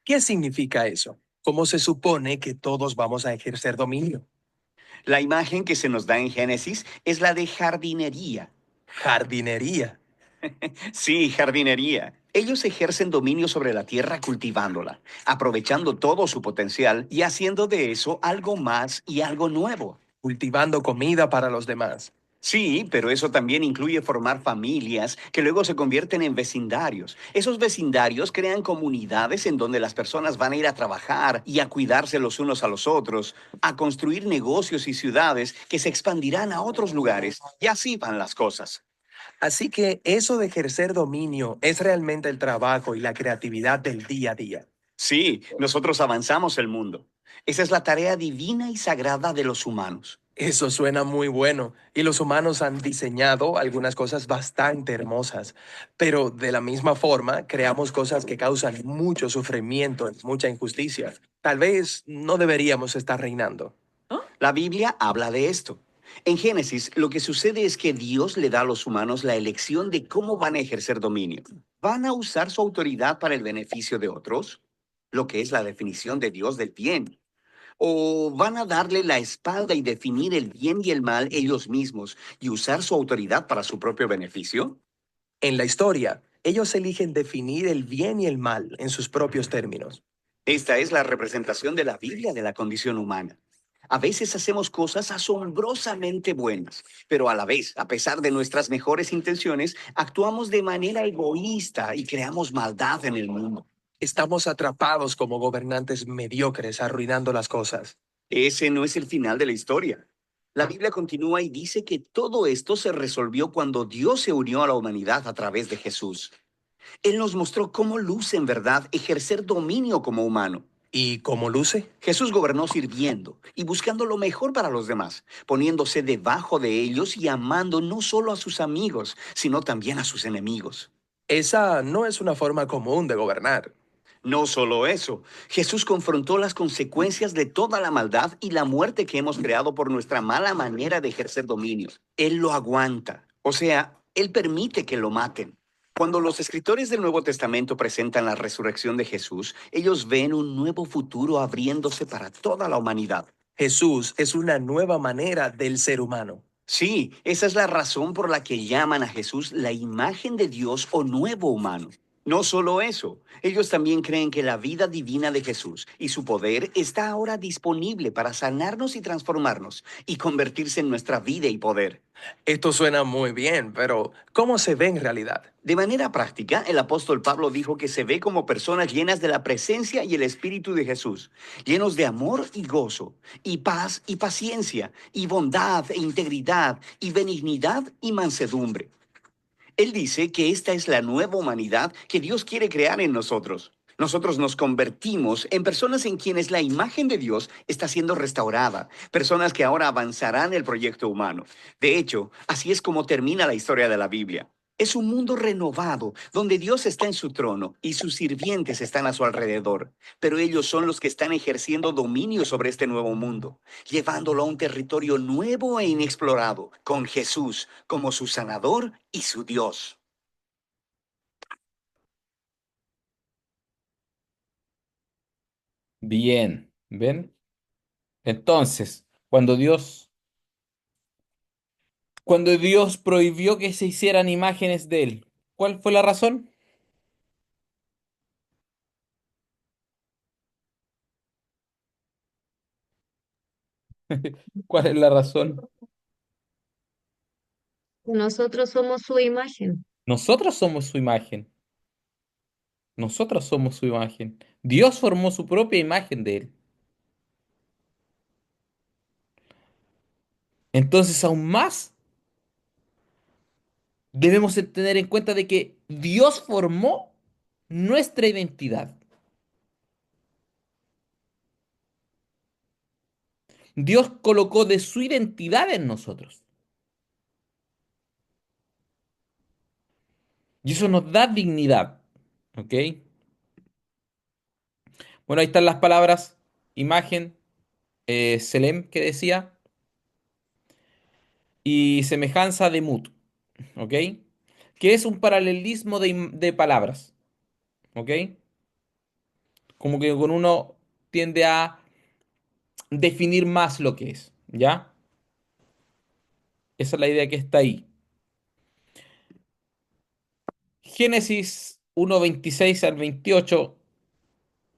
¿Qué significa eso? ¿Cómo se supone que todos vamos a ejercer dominio? La imagen que se nos da en Génesis es la de jardinería. Jardinería. Sí, jardinería. Ellos ejercen dominio sobre la tierra cultivándola, aprovechando todo su potencial y haciendo de eso algo más y algo nuevo. Cultivando comida para los demás. Sí, pero eso también incluye formar familias que luego se convierten en vecindarios. Esos vecindarios crean comunidades en donde las personas van a ir a trabajar y a cuidarse los unos a los otros, a construir negocios y ciudades que se expandirán a otros lugares. Y así van las cosas. Así que eso de ejercer dominio es realmente el trabajo y la creatividad del día a día. Sí, nosotros avanzamos el mundo. Esa es la tarea divina y sagrada de los humanos. Eso suena muy bueno y los humanos han diseñado algunas cosas bastante hermosas, pero de la misma forma creamos cosas que causan mucho sufrimiento y mucha injusticia. Tal vez no deberíamos estar reinando. La Biblia habla de esto. En Génesis, lo que sucede es que Dios le da a los humanos la elección de cómo van a ejercer dominio. ¿Van a usar su autoridad para el beneficio de otros? Lo que es la definición de Dios del bien. ¿O van a darle la espalda y definir el bien y el mal ellos mismos y usar su autoridad para su propio beneficio? En la historia, ellos eligen definir el bien y el mal en sus propios términos. Esta es la representación de la Biblia de la condición humana. A veces hacemos cosas asombrosamente buenas, pero a la vez, a pesar de nuestras mejores intenciones, actuamos de manera egoísta y creamos maldad en el mundo. Estamos atrapados como gobernantes mediocres arruinando las cosas. Ese no es el final de la historia. La Biblia continúa y dice que todo esto se resolvió cuando Dios se unió a la humanidad a través de Jesús. Él nos mostró cómo luce en verdad ejercer dominio como humano. ¿Y cómo luce? Jesús gobernó sirviendo y buscando lo mejor para los demás, poniéndose debajo de ellos y amando no solo a sus amigos, sino también a sus enemigos. Esa no es una forma común de gobernar. No solo eso, Jesús confrontó las consecuencias de toda la maldad y la muerte que hemos creado por nuestra mala manera de ejercer dominio. Él lo aguanta, o sea, Él permite que lo maten. Cuando los escritores del Nuevo Testamento presentan la resurrección de Jesús, ellos ven un nuevo futuro abriéndose para toda la humanidad. Jesús es una nueva manera del ser humano. Sí, esa es la razón por la que llaman a Jesús la imagen de Dios o nuevo humano. No solo eso, ellos también creen que la vida divina de Jesús y su poder está ahora disponible para sanarnos y transformarnos y convertirse en nuestra vida y poder. Esto suena muy bien, pero ¿cómo se ve en realidad? De manera práctica, el apóstol Pablo dijo que se ve como personas llenas de la presencia y el Espíritu de Jesús, llenos de amor y gozo, y paz y paciencia, y bondad e integridad, y benignidad y mansedumbre. Él dice que esta es la nueva humanidad que Dios quiere crear en nosotros. Nosotros nos convertimos en personas en quienes la imagen de Dios está siendo restaurada, personas que ahora avanzarán el proyecto humano. De hecho, así es como termina la historia de la Biblia. Es un mundo renovado, donde Dios está en su trono y sus sirvientes están a su alrededor, pero ellos son los que están ejerciendo dominio sobre este nuevo mundo, llevándolo a un territorio nuevo e inexplorado, con Jesús como su sanador y su Dios. Bien, ¿ven? Entonces, cuando Dios Cuando Dios prohibió que se hicieran imágenes de Él, ¿cuál fue la razón? ¿Cuál es la razón? Nosotros somos su imagen. Nosotros somos su imagen. Nosotros somos su imagen. Dios formó su propia imagen de Él. Entonces, aún más, debemos tener en cuenta de que Dios formó nuestra identidad. Dios colocó de su identidad en nosotros. Y eso nos da dignidad. ¿Ok? Bueno, ahí están las palabras imagen, Selem, que decía, y semejanza de Mut. ¿Ok? Que es un paralelismo de palabras. ¿Ok? Como que con uno tiende a definir más lo que es. ¿Ya? Esa es la idea que está ahí. Génesis 1:26 al 28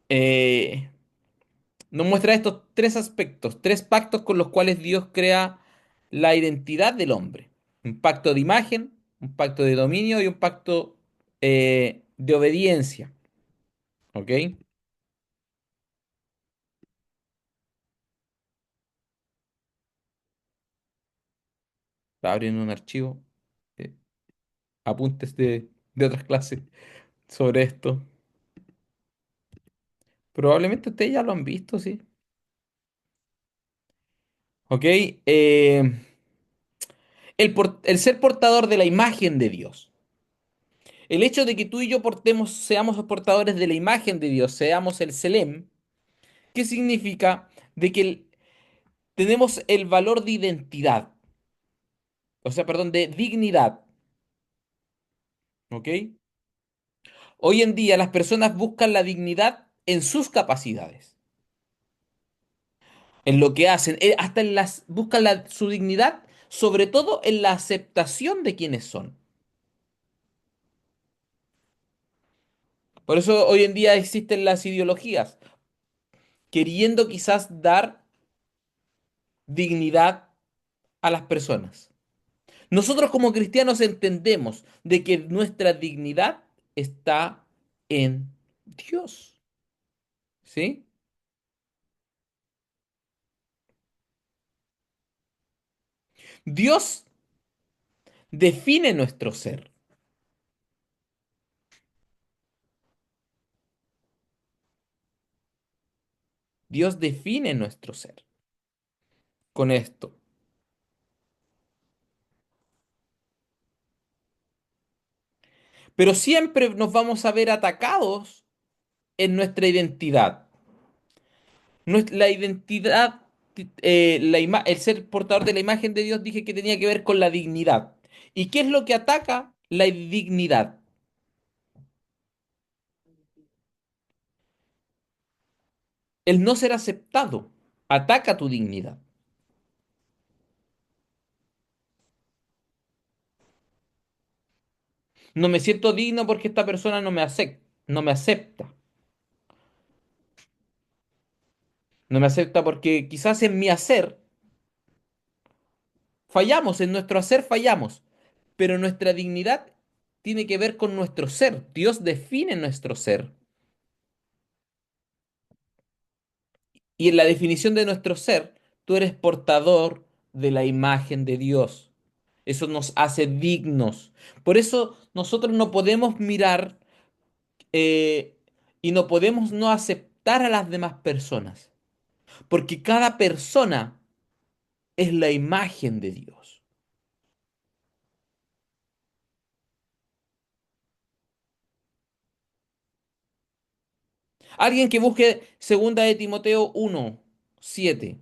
eh, nos muestra estos tres aspectos, tres pactos con los cuales Dios crea la identidad del hombre. Un pacto de imagen, un pacto de dominio y un pacto de obediencia. ¿Ok? Abren un archivo, eh, apuntes de otras clases sobre esto. Probablemente ustedes ya lo han visto, sí. ¿Ok? El ser portador de la imagen de Dios. El hecho de que tú y yo seamos los portadores de la imagen de Dios, seamos el Selem, ¿qué significa? De que tenemos el valor de identidad, o sea, perdón, de dignidad, ¿ok? Hoy en día las personas buscan la dignidad en sus capacidades, en lo que hacen, hasta buscan su dignidad, sobre todo en la aceptación de quienes son. Por eso hoy en día existen las ideologías, queriendo quizás dar dignidad a las personas. Nosotros como cristianos entendemos de que nuestra dignidad está en Dios, ¿sí? Dios define nuestro ser. Dios define nuestro ser con esto. Pero siempre nos vamos a ver atacados en nuestra identidad. La identidad, el ser portador de la imagen de Dios, dije que tenía que ver con la dignidad. ¿Y qué es lo que ataca la dignidad? El no ser aceptado ataca tu dignidad. No me siento digno porque esta persona no me acepta. No me acepta porque quizás en mi hacer fallamos, en nuestro hacer fallamos, pero nuestra dignidad tiene que ver con nuestro ser. Dios define nuestro ser. Y en la definición de nuestro ser, tú eres portador de la imagen de Dios. Eso nos hace dignos. Por eso nosotros no podemos mirar eh, y no podemos no aceptar a las demás personas. Porque cada persona es la imagen de Dios. Alguien que busque segunda de Timoteo 1:7.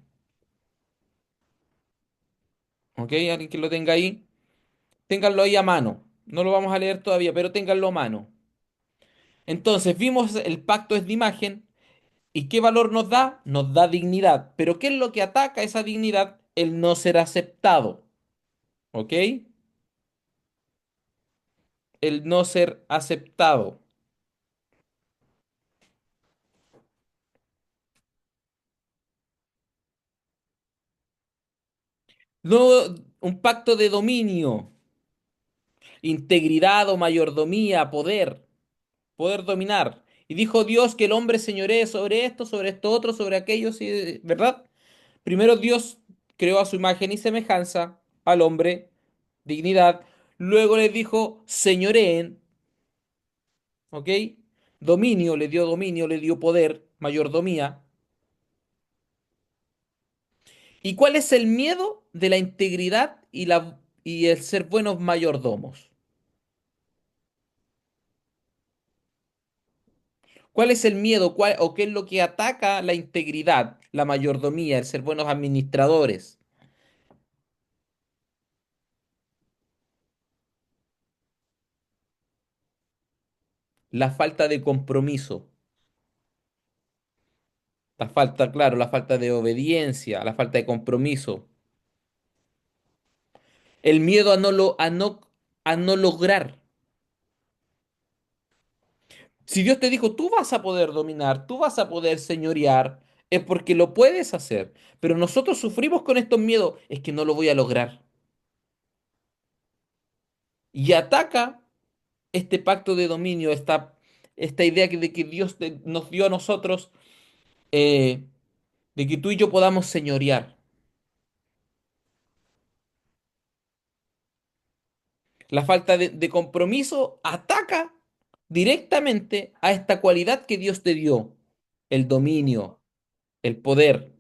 ¿Ok? Alguien que lo tenga ahí. Ténganlo ahí a mano. No lo vamos a leer todavía, pero ténganlo a mano. Entonces, vimos el pacto es de imagen. ¿Y qué valor nos da? Nos da dignidad. Pero ¿qué es lo que ataca esa dignidad? El no ser aceptado. ¿Ok? El no ser aceptado. No, un pacto de dominio, integridad o mayordomía, poder, poder dominar. Y dijo Dios que el hombre señoree sobre esto otro, sobre aquello, sí, ¿verdad? Primero Dios creó a su imagen y semejanza al hombre, dignidad. Luego les dijo, señoreen, ¿ok? Dominio, le dio poder, mayordomía. ¿Y cuál es el miedo de la integridad y el ser buenos mayordomos? ¿Cuál es el miedo? ¿O qué es lo que ataca la integridad, la mayordomía, el ser buenos administradores? La falta de compromiso, la falta, claro, la falta de obediencia, la falta de compromiso, el miedo a no lograr. Si Dios te dijo, tú vas a poder dominar, tú vas a poder señorear, es porque lo puedes hacer. Pero nosotros sufrimos con estos miedos, es que no lo voy a lograr. Y ataca este pacto de dominio, esta idea de que nos dio a nosotros, eh, de que tú y yo podamos señorear. La falta de compromiso ataca directamente a esta cualidad que Dios te dio, el dominio, el poder,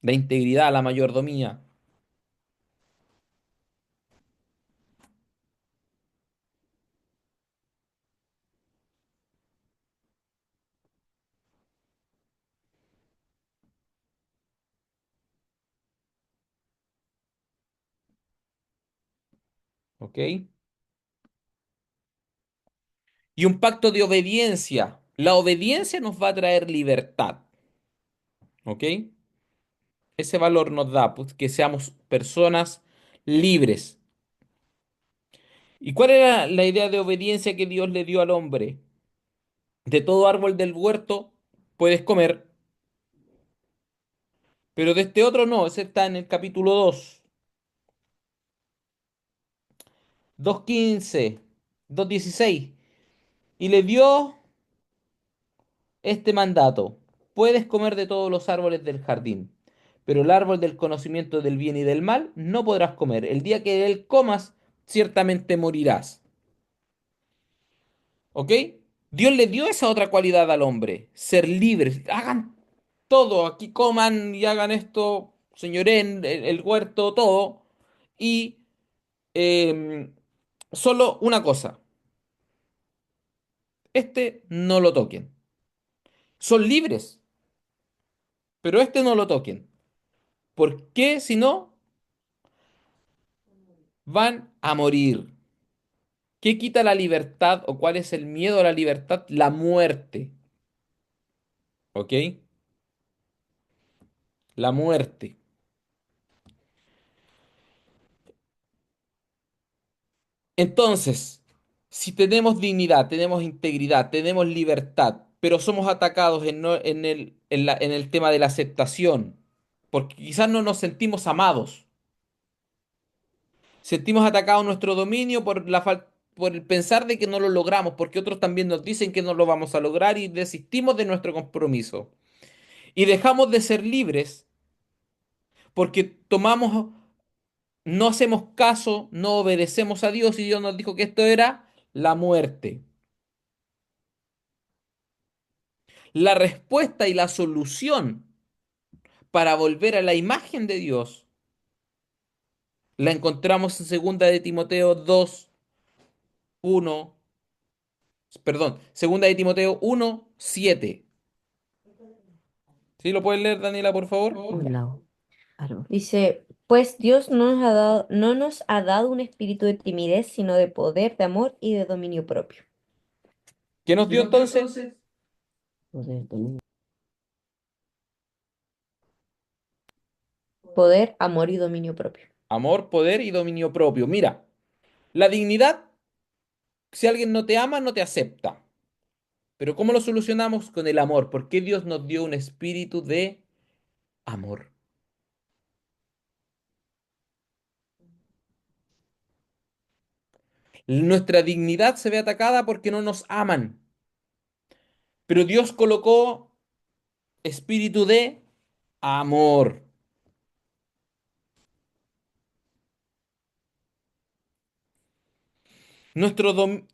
la integridad, la mayordomía. ¿Ok? Y un pacto de obediencia. La obediencia nos va a traer libertad. ¿Ok? Ese valor nos da pues, que seamos personas libres. ¿Y cuál era la idea de obediencia que Dios le dio al hombre? De todo árbol del huerto puedes comer, pero de este otro no. Ese está en el capítulo 2, 2:16. Y le dio este mandato: puedes comer de todos los árboles del jardín, pero el árbol del conocimiento del bien y del mal no podrás comer. El día que de él comas, ciertamente morirás. ¿Ok? Dios le dio esa otra cualidad al hombre, ser libres. Hagan todo, aquí coman y hagan esto, señoren, el huerto, todo. Y em, solo una cosa, este no lo toquen. Son libres, pero este no lo toquen. ¿Por qué? Si no, van a morir. ¿Qué quita la libertad o cuál es el miedo a la libertad? La muerte. ¿Ok? La muerte. Entonces, si tenemos dignidad, tenemos integridad, tenemos libertad, pero somos atacados en el tema de la aceptación, porque quizás no nos sentimos amados, sentimos atacado nuestro dominio por el pensar de que no lo logramos, porque otros también nos dicen que no lo vamos a lograr y desistimos de nuestro compromiso. Y dejamos de ser libres porque no hacemos caso, no obedecemos a Dios y Dios nos dijo que esto era la muerte. La respuesta y la solución para volver a la imagen de Dios la encontramos en segunda de Timoteo 2:1, perdón, segunda de Timoteo 1:7. ¿Sí lo puedes leer, Daniela, por favor? Un lado. Dice, pues Dios no nos ha dado un espíritu de timidez, sino de poder, de amor y de dominio propio. ¿Qué nos dio entonces? Poder, dominio. poder, amor y dominio propio. Amor, poder y dominio propio. Mira, la dignidad, si alguien no te ama, no te acepta. Pero ¿cómo lo solucionamos? Con el amor. ¿Por qué Dios nos dio un espíritu de amor? Nuestra dignidad se ve atacada porque no nos aman. Pero Dios colocó espíritu de amor.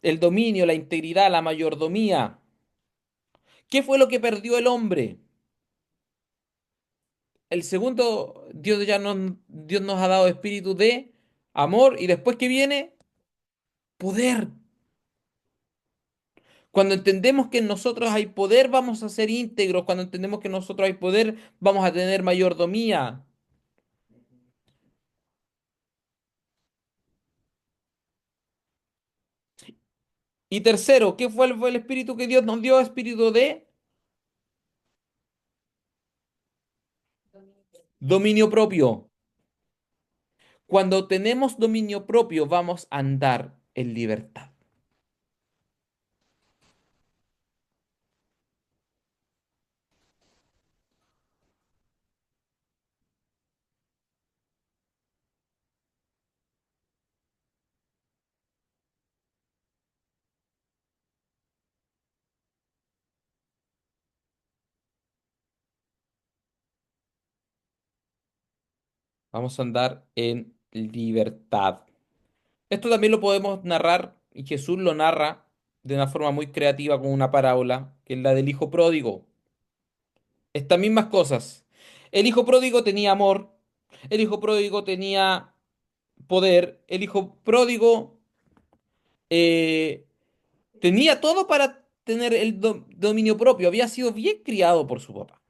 El dominio, la integridad, la mayordomía. ¿Qué fue lo que perdió el hombre? El segundo, Dios nos ha dado espíritu de amor y después que viene, poder. Cuando entendemos que en nosotros hay poder, vamos a ser íntegros. Cuando entendemos que en nosotros hay poder, vamos a tener mayordomía. Y tercero, ¿qué fue el espíritu que Dios nos dio? Espíritu de dominio propio. Cuando tenemos dominio propio, vamos a andar en libertad. Vamos a andar en libertad. Esto también lo podemos narrar, y Jesús lo narra de una forma muy creativa con una parábola, que es la del hijo pródigo. Estas mismas cosas. El hijo pródigo tenía amor, el hijo pródigo tenía poder, el hijo pródigo eh, tenía todo para tener el dominio propio, había sido bien criado por su papá.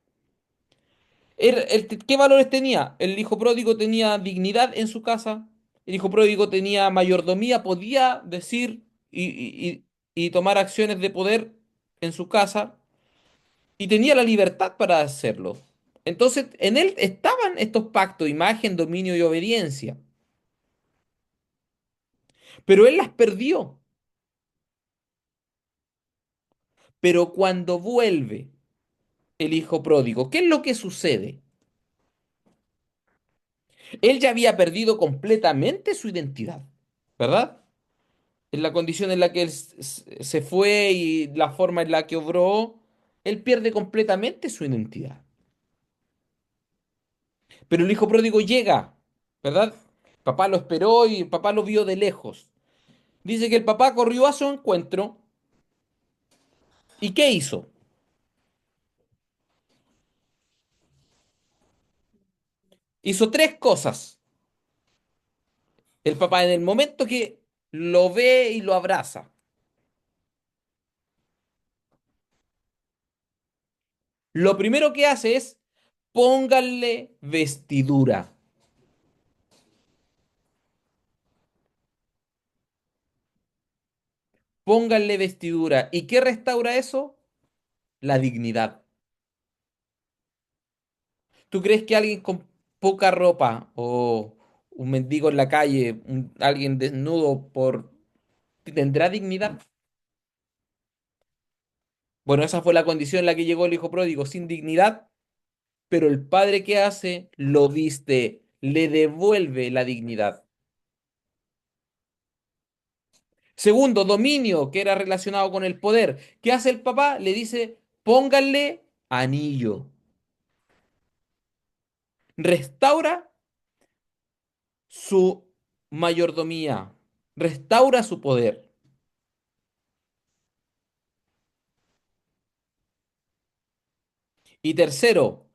¿Qué valores tenía? El hijo pródigo tenía dignidad en su casa, el hijo pródigo tenía mayordomía, podía decir y tomar acciones de poder en su casa y tenía la libertad para hacerlo. Entonces, en él estaban estos pactos, imagen, dominio y obediencia, pero él las perdió. Pero cuando vuelve el hijo pródigo, ¿qué es lo que sucede? Él ya había perdido completamente su identidad, ¿verdad? En la condición en la que él se fue y la forma en la que obró, él pierde completamente su identidad. Pero el hijo pródigo llega, ¿verdad? Papá lo esperó y papá lo vio de lejos. Dice que el papá corrió a su encuentro. ¿Y qué hizo? Hizo tres cosas. El papá en el momento que lo ve y lo abraza. Lo primero que hace es pónganle vestidura. Pónganle vestidura. ¿Y qué restaura eso? La dignidad. ¿Tú crees que alguien con poca ropa o un mendigo en la calle, alguien desnudo tendrá dignidad? Bueno, esa fue la condición en la que llegó el hijo pródigo, sin dignidad, pero el padre que hace lo viste, le devuelve la dignidad. Segundo, dominio, que era relacionado con el poder. ¿Qué hace el papá? Le dice, pónganle anillo. Restaura su mayordomía, restaura su poder. Y tercero,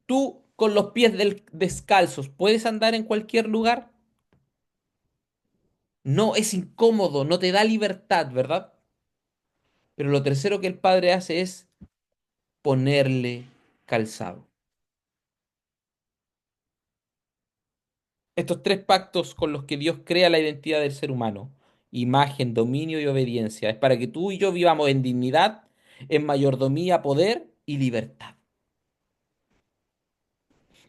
tú con los pies descalzos, ¿puedes andar en cualquier lugar? No, es incómodo, no te da libertad, ¿verdad? Pero lo tercero que el padre hace es ponerle calzado. Estos tres pactos con los que Dios crea la identidad del ser humano, imagen, dominio y obediencia, es para que tú y yo vivamos en dignidad, en mayordomía, poder y libertad.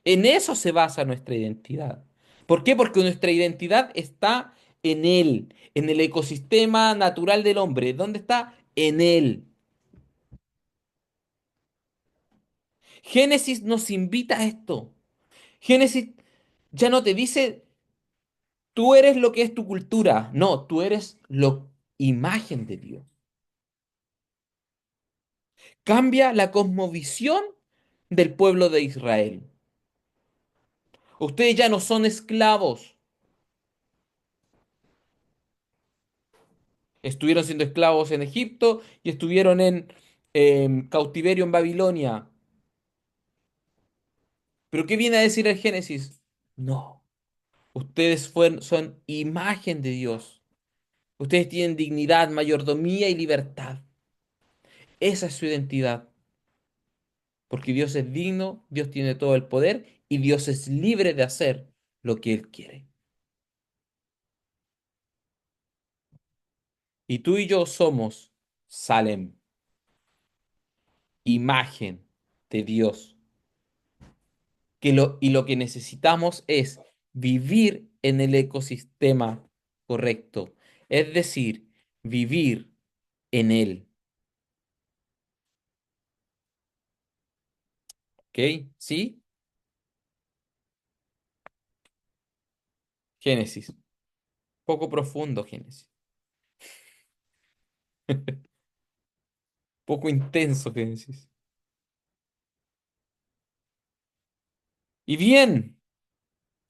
En eso se basa nuestra identidad. ¿Por qué? Porque nuestra identidad está en Él, en el ecosistema natural del hombre. ¿Dónde está? En Él. Génesis nos invita a esto. Génesis ya no te dice, tú eres lo que es tu cultura. No, tú eres la imagen de Dios. Cambia la cosmovisión del pueblo de Israel. Ustedes ya no son esclavos. Estuvieron siendo esclavos en Egipto y estuvieron en cautiverio en Babilonia. ¿Pero qué viene a decir el Génesis? No, son imagen de Dios. Ustedes tienen dignidad, mayordomía y libertad. Esa es su identidad. Porque Dios es digno, Dios tiene todo el poder y Dios es libre de hacer lo que Él quiere. Y tú y yo somos Salem, imagen de Dios. Y lo que necesitamos es vivir en el ecosistema correcto. Es decir, vivir en Él. ¿Ok? ¿Sí? Génesis. Poco profundo, Génesis. Poco intenso, Génesis. Y bien,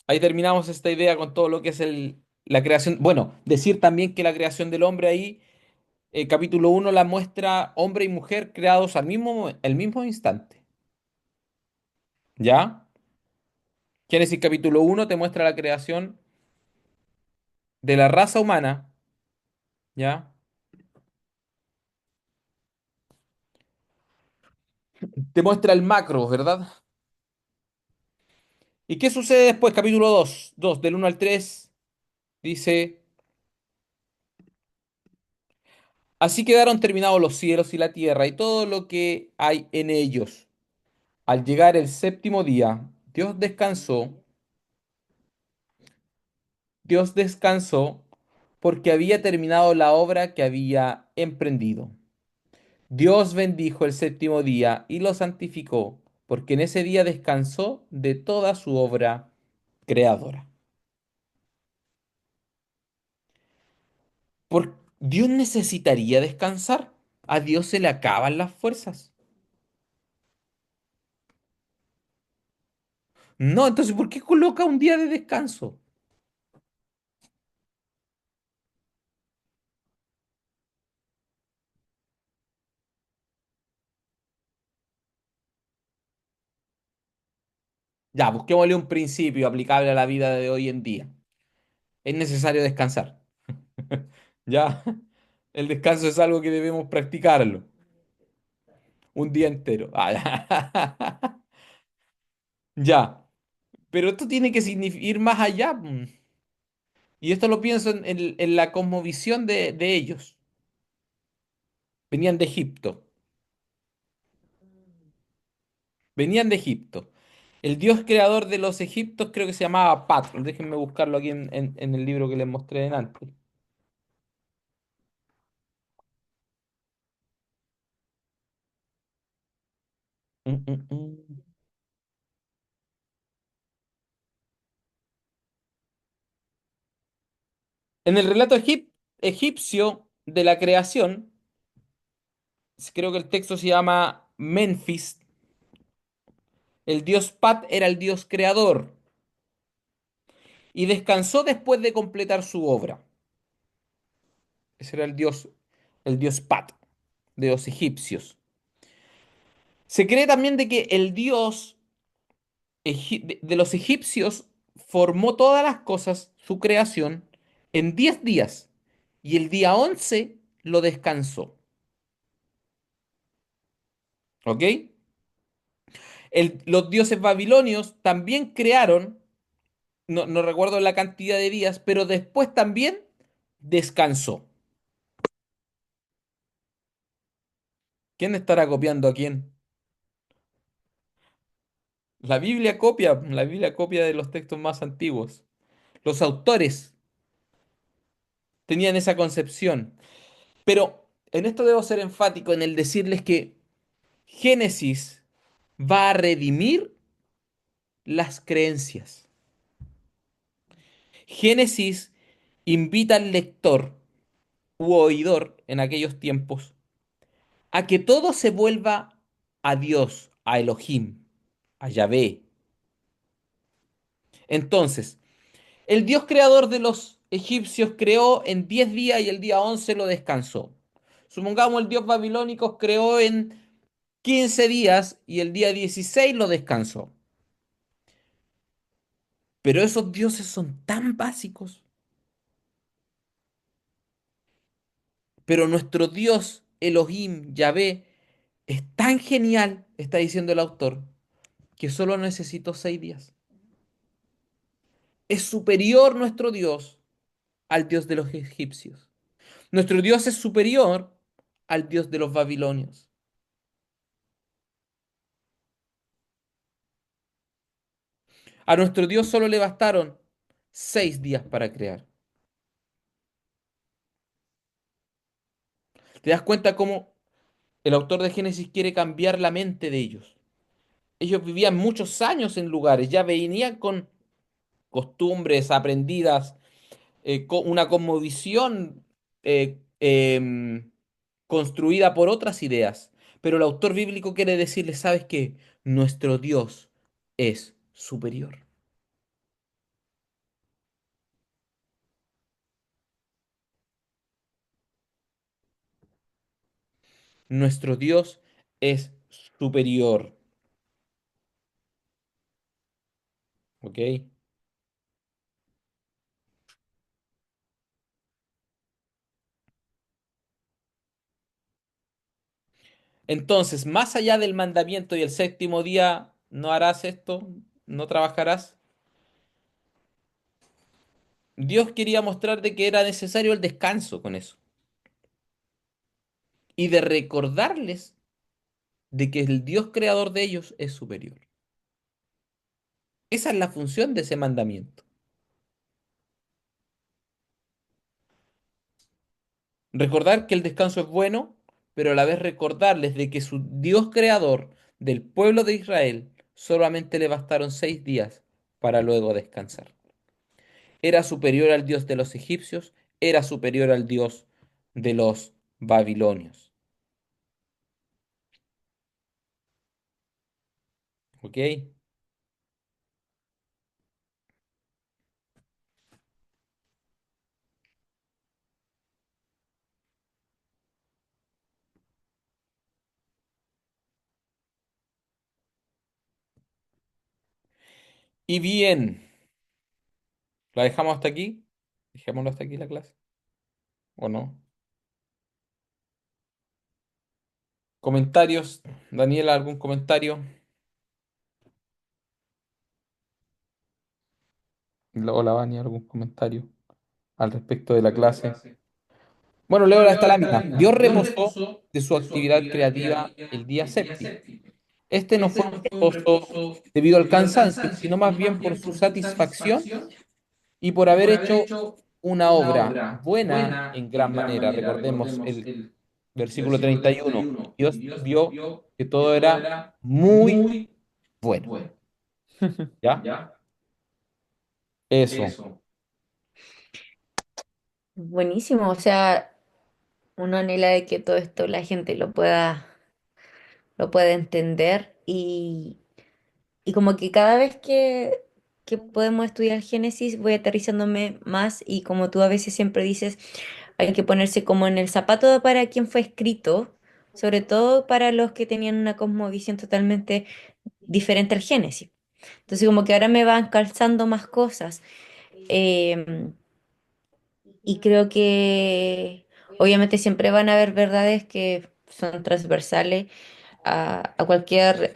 ahí terminamos esta idea con todo lo que es la creación. Bueno, decir también que la creación del hombre ahí, capítulo uno la muestra hombre y mujer creados al mismo instante. ¿Ya? Génesis capítulo uno te muestra la creación de la raza humana. ¿Ya? Te muestra el macro, ¿verdad? ¿Y qué sucede después? Capítulo 2 del uno al 3 dice, así quedaron terminados los cielos y la tierra y todo lo que hay en ellos. Al llegar el séptimo día, Dios descansó porque había terminado la obra que había emprendido. Dios bendijo el séptimo día y lo santificó, porque en ese día descansó de toda su obra creadora. Dios necesitaría descansar. A Dios se le acaban las fuerzas. No, entonces, ¿por qué coloca un día de descanso? Ya, busquémosle un principio aplicable a la vida de hoy en día. Es necesario descansar. Ya, el descanso es algo que debemos practicarlo un día entero. Ah, ya. Ya, pero esto tiene que ir más allá. Y esto lo pienso en la cosmovisión de ellos. Venían de Egipto. Venían de Egipto. El dios creador de los egipcios creo que se llamaba Pat. Déjenme buscarlo aquí en el libro que les mostré antes. Mm. En el relato egipcio de la creación, creo que el texto se llama Memphis. El dios Pat era el dios creador y descansó después de completar su obra. Ese era el dios Pat de los egipcios. Se cree también de que el dios de los egipcios formó todas las cosas, su creación, en 10 días y el día 11 lo descansó. ¿Ok? Los dioses babilonios también crearon, no recuerdo la cantidad de días, pero después también descansó. ¿Quién estará copiando a quién? La Biblia copia de los textos más antiguos. Los autores tenían esa concepción. Pero en esto debo ser enfático en el decirles que Génesis va a redimir las creencias. Génesis invita al lector u oidor en aquellos tiempos a que todo se vuelva a Dios, a Elohim, a Yahvé. Entonces, el Dios creador de los egipcios creó en 10 días y el día 11 lo descansó. Supongamos el Dios babilónico creó en 15 días y el día 16 lo descansó. Pero esos dioses son tan básicos. Pero nuestro Dios, Elohim, Yahvé, es tan genial, está diciendo el autor, que solo necesitó 6 días. Es superior nuestro Dios al Dios de los egipcios. Nuestro Dios es superior al Dios de los babilonios. A nuestro Dios solo le bastaron 6 días para crear. ¿Te das cuenta cómo el autor de Génesis quiere cambiar la mente de ellos? Ellos vivían muchos años en lugares, ya venían con costumbres aprendidas, una cosmovisión construida por otras ideas. Pero el autor bíblico quiere decirles, ¿sabes qué? Nuestro Dios es superior. Nuestro Dios es superior. ¿Ok? Entonces, más allá del mandamiento y el séptimo día, no harás esto, no trabajarás. Dios quería mostrar de que era necesario el descanso con eso. Y de recordarles de que el Dios creador de ellos es superior. Esa es la función de ese mandamiento. Recordar que el descanso es bueno, pero a la vez recordarles de que su Dios creador del pueblo de Israel solamente le bastaron 6 días para luego descansar. Era superior al Dios de los egipcios, era superior al Dios de los babilonios. ¿Ok? Y bien, ¿la dejamos hasta aquí? Dejémoslo hasta aquí la clase, ¿o no? ¿Comentarios? Daniela, ¿algún comentario? Hola, Vani, ¿algún comentario al respecto de la clase? Bueno, leo esta lámina. Dios reposó de su actividad creativa el día séptimo. Este no fue un reposo debido al cansancio, sino más bien por su satisfacción y por haber hecho una obra buena en gran manera. Recordemos el versículo 31. Dios vio que todo era muy bueno. ¿Ya? Eso. Buenísimo, o sea, uno anhela de que todo esto la gente lo pueda entender y como que cada vez que podemos estudiar Génesis voy aterrizándome más y como tú a veces siempre dices, hay que ponerse como en el zapato para quien fue escrito, sobre todo para los que tenían una cosmovisión totalmente diferente al Génesis. Entonces como que ahora me van calzando más cosas. Em, y creo que obviamente siempre van a haber verdades que son transversales a cualquier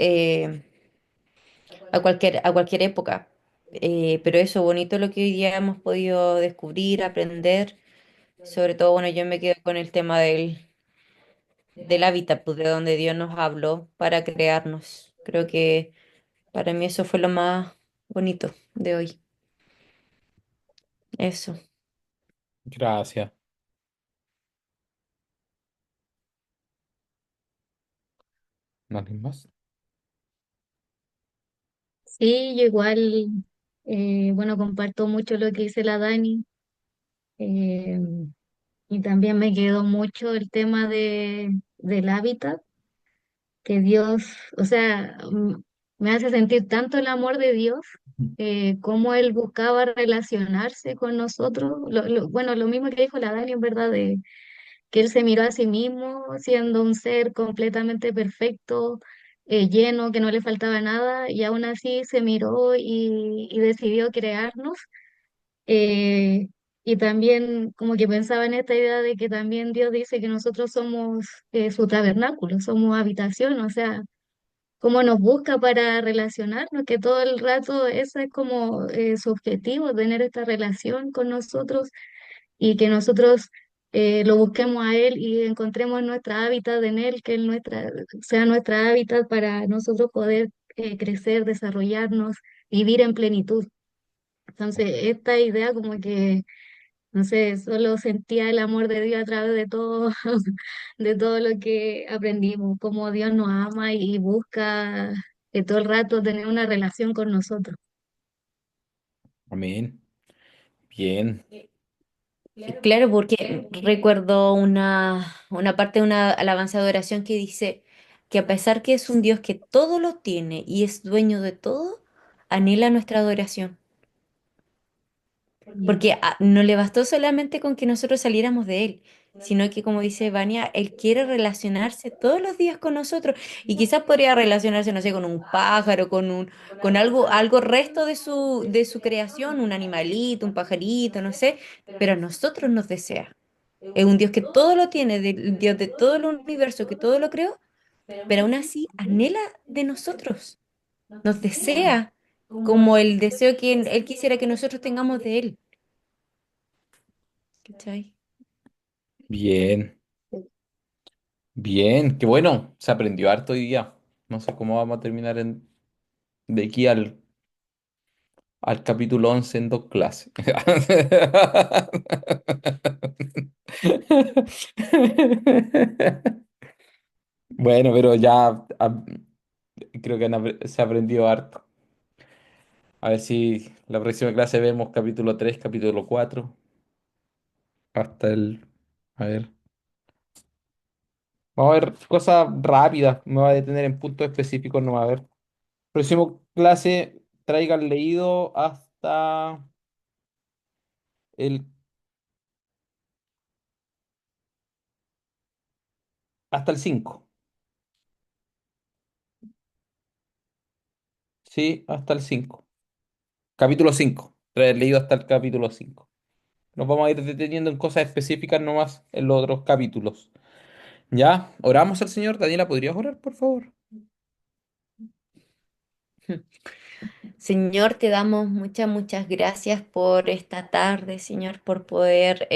época. Pero eso, bonito lo que hoy día hemos podido descubrir, aprender. Sobre todo, bueno, yo me quedo con el tema del hábitat, pues, de donde Dios nos habló para crearnos. Creo que Para mí eso fue lo más bonito de hoy. Eso. Gracias. ¿Nadie más? Sí, yo igual, bueno, comparto mucho lo que dice la Dani. eh, y también me quedó mucho el tema del hábitat, que Dios, o sea, me hace sentir tanto el amor de Dios, cómo Él buscaba relacionarse con nosotros. Bueno, lo mismo que dijo la Dani, en verdad, de que Él se miró a sí mismo siendo un ser completamente perfecto, lleno, que no le faltaba nada, y aún así se miró y decidió crearnos. eh, y también como que pensaba en esta idea de que también Dios dice que nosotros somos su tabernáculo, somos habitación, o sea, cómo nos busca para relacionarnos, que todo el rato ese es como su objetivo, tener esta relación con nosotros y que nosotros lo busquemos a Él y encontremos nuestra hábitat en Él, que Él sea nuestra hábitat para nosotros poder crecer, desarrollarnos, vivir en plenitud. Entonces, esta idea como que, no sé, solo sentía el amor de Dios a través de todo, de todo lo que aprendimos, cómo Dios nos ama y busca todo el rato tener una relación con nosotros. Amén. Bien. Claro, porque recuerdo una parte de una alabanza de oración que dice que a pesar que es un Dios que todo lo tiene y es dueño de todo, anhela nuestra adoración. Porque no le bastó solamente con que nosotros saliéramos de Él, sino que, como dice Vania, Él quiere relacionarse todos los días con nosotros. Y quizás podría relacionarse, no sé, con un pájaro, con algo resto de su creación, un animalito, un pajarito, no sé, pero a nosotros nos desea. Es un Dios que todo lo tiene, del Dios de todo el universo, que todo lo creó, pero aún así anhela de nosotros, nos desea como el deseo que Él quisiera que nosotros tengamos de Él. ¿Cachai? Bien. Bien. Qué bueno. Se aprendió harto hoy día. No sé cómo vamos a terminar de aquí al capítulo 11 en dos clases. Bueno, pero ya creo que se aprendió harto. A ver si la próxima clase vemos capítulo 3 capítulo 4 hasta el... A ver. Vamos a ver cosas rápidas. Me voy a detener en puntos específicos. No va a ver. Próximo clase, traigan leído el, hasta el 5. Sí, hasta el 5. Capítulo 5. Traer leído hasta el capítulo 5. Nos vamos a ir deteniendo en cosas específicas nomás en los otros capítulos. ¿Ya? Oramos al Señor. Daniela, ¿podrías orar, por favor? Señor, te damos muchas gracias por esta tarde, Señor, por poder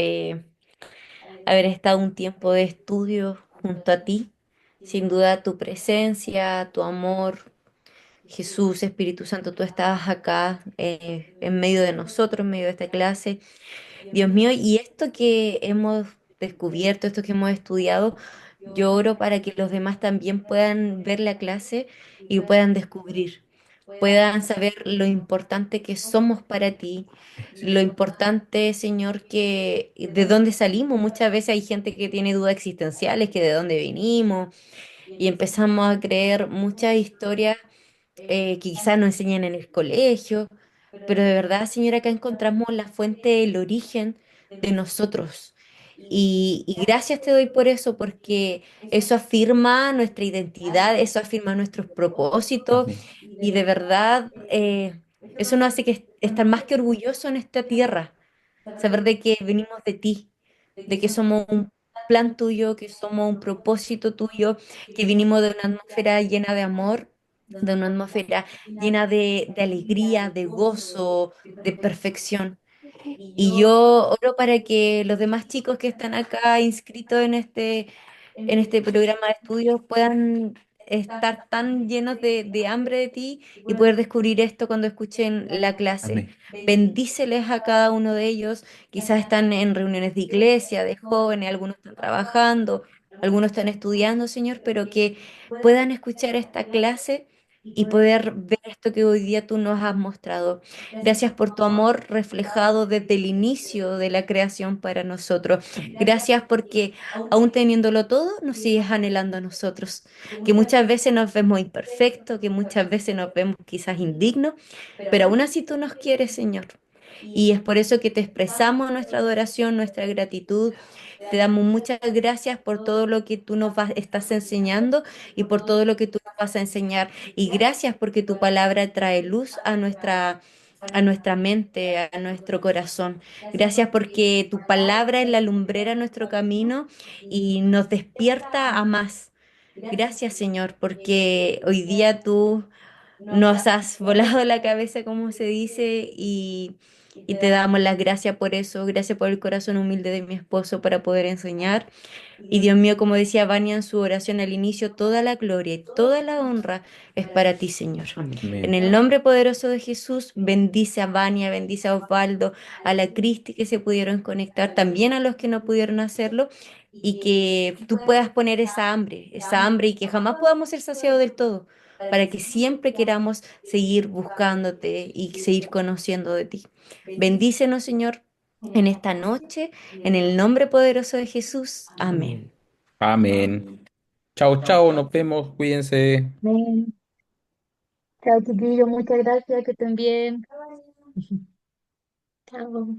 haber estado un tiempo de estudio junto a ti. Sin duda tu presencia, tu amor, Jesús, Espíritu Santo, tú estabas acá en medio de nosotros, en medio de esta clase. Dios mío, y esto que hemos descubierto, esto que hemos estudiado, yo oro para que los demás también puedan ver la clase y puedan descubrir, puedan saber lo importante que somos para ti, lo importante, Señor, que de dónde salimos. Muchas veces hay gente que tiene dudas existenciales, que de dónde venimos, y empezamos a creer muchas historias que quizás nos enseñan en el colegio, pero de verdad, Señor, acá encontramos la fuente, el origen de nosotros. Y gracias te doy por eso, porque eso afirma nuestra identidad, eso afirma nuestros propósitos Amén. y de verdad eso nos hace que estar más que orgulloso en esta tierra, saber de que venimos de ti, de que somos un plan tuyo, que somos un propósito tuyo, que vinimos de una atmósfera llena de amor, de una atmósfera llena de alegría, de gozo, de perfección. Y yo oro para que los demás chicos que están acá inscritos en este programa de estudios puedan estar tan llenos de hambre de ti y poder descubrir esto cuando escuchen la clase. Amén. Bendíceles a cada uno de ellos. Quizás están en reuniones de iglesia, de jóvenes, algunos están trabajando, algunos están estudiando, Señor, pero que puedan escuchar esta clase y poder ver esto que hoy día tú nos has mostrado. Gracias por tu amor reflejado desde el inicio de la creación para nosotros. Gracias porque aún teniéndolo todo, nos sigues anhelando a nosotros. Que muchas veces nos vemos imperfectos, que muchas veces nos vemos quizás indignos, pero aún así tú nos quieres, Señor. Y es por eso que te expresamos nuestra adoración, nuestra gratitud. Te damos muchas gracias por todo lo que tú estás enseñando y por todo lo que tú nos vas a enseñar. Y gracias porque tu palabra trae luz a nuestra mente, a nuestro corazón. Gracias porque tu palabra es la lumbrera en nuestro camino y nos despierta a más. Gracias, Señor, porque hoy día tú nos has volado la cabeza, como se dice, y te damos las gracias por eso. Gracias por el corazón humilde de mi esposo para poder enseñar. Y Dios mío, como decía Vania en su oración al inicio, toda la gloria y toda la honra es para ti, Señor. En Amén. el nombre poderoso de Jesús, bendice a Vania, bendice a Osvaldo, a la Cristi que se pudieron conectar, también a los que no pudieron hacerlo, y que tú puedas poner esa hambre y que jamás podamos ser saciados del todo, para que siempre queramos seguir buscándote y seguir conociendo de ti. Bendícenos, Señor, en esta noche, en el nombre poderoso de Jesús. Amén. Amén. Chao, chao, nos vemos, cuídense. Amén. Chao, chiquillos, muchas gracias, que estén bien. Chao.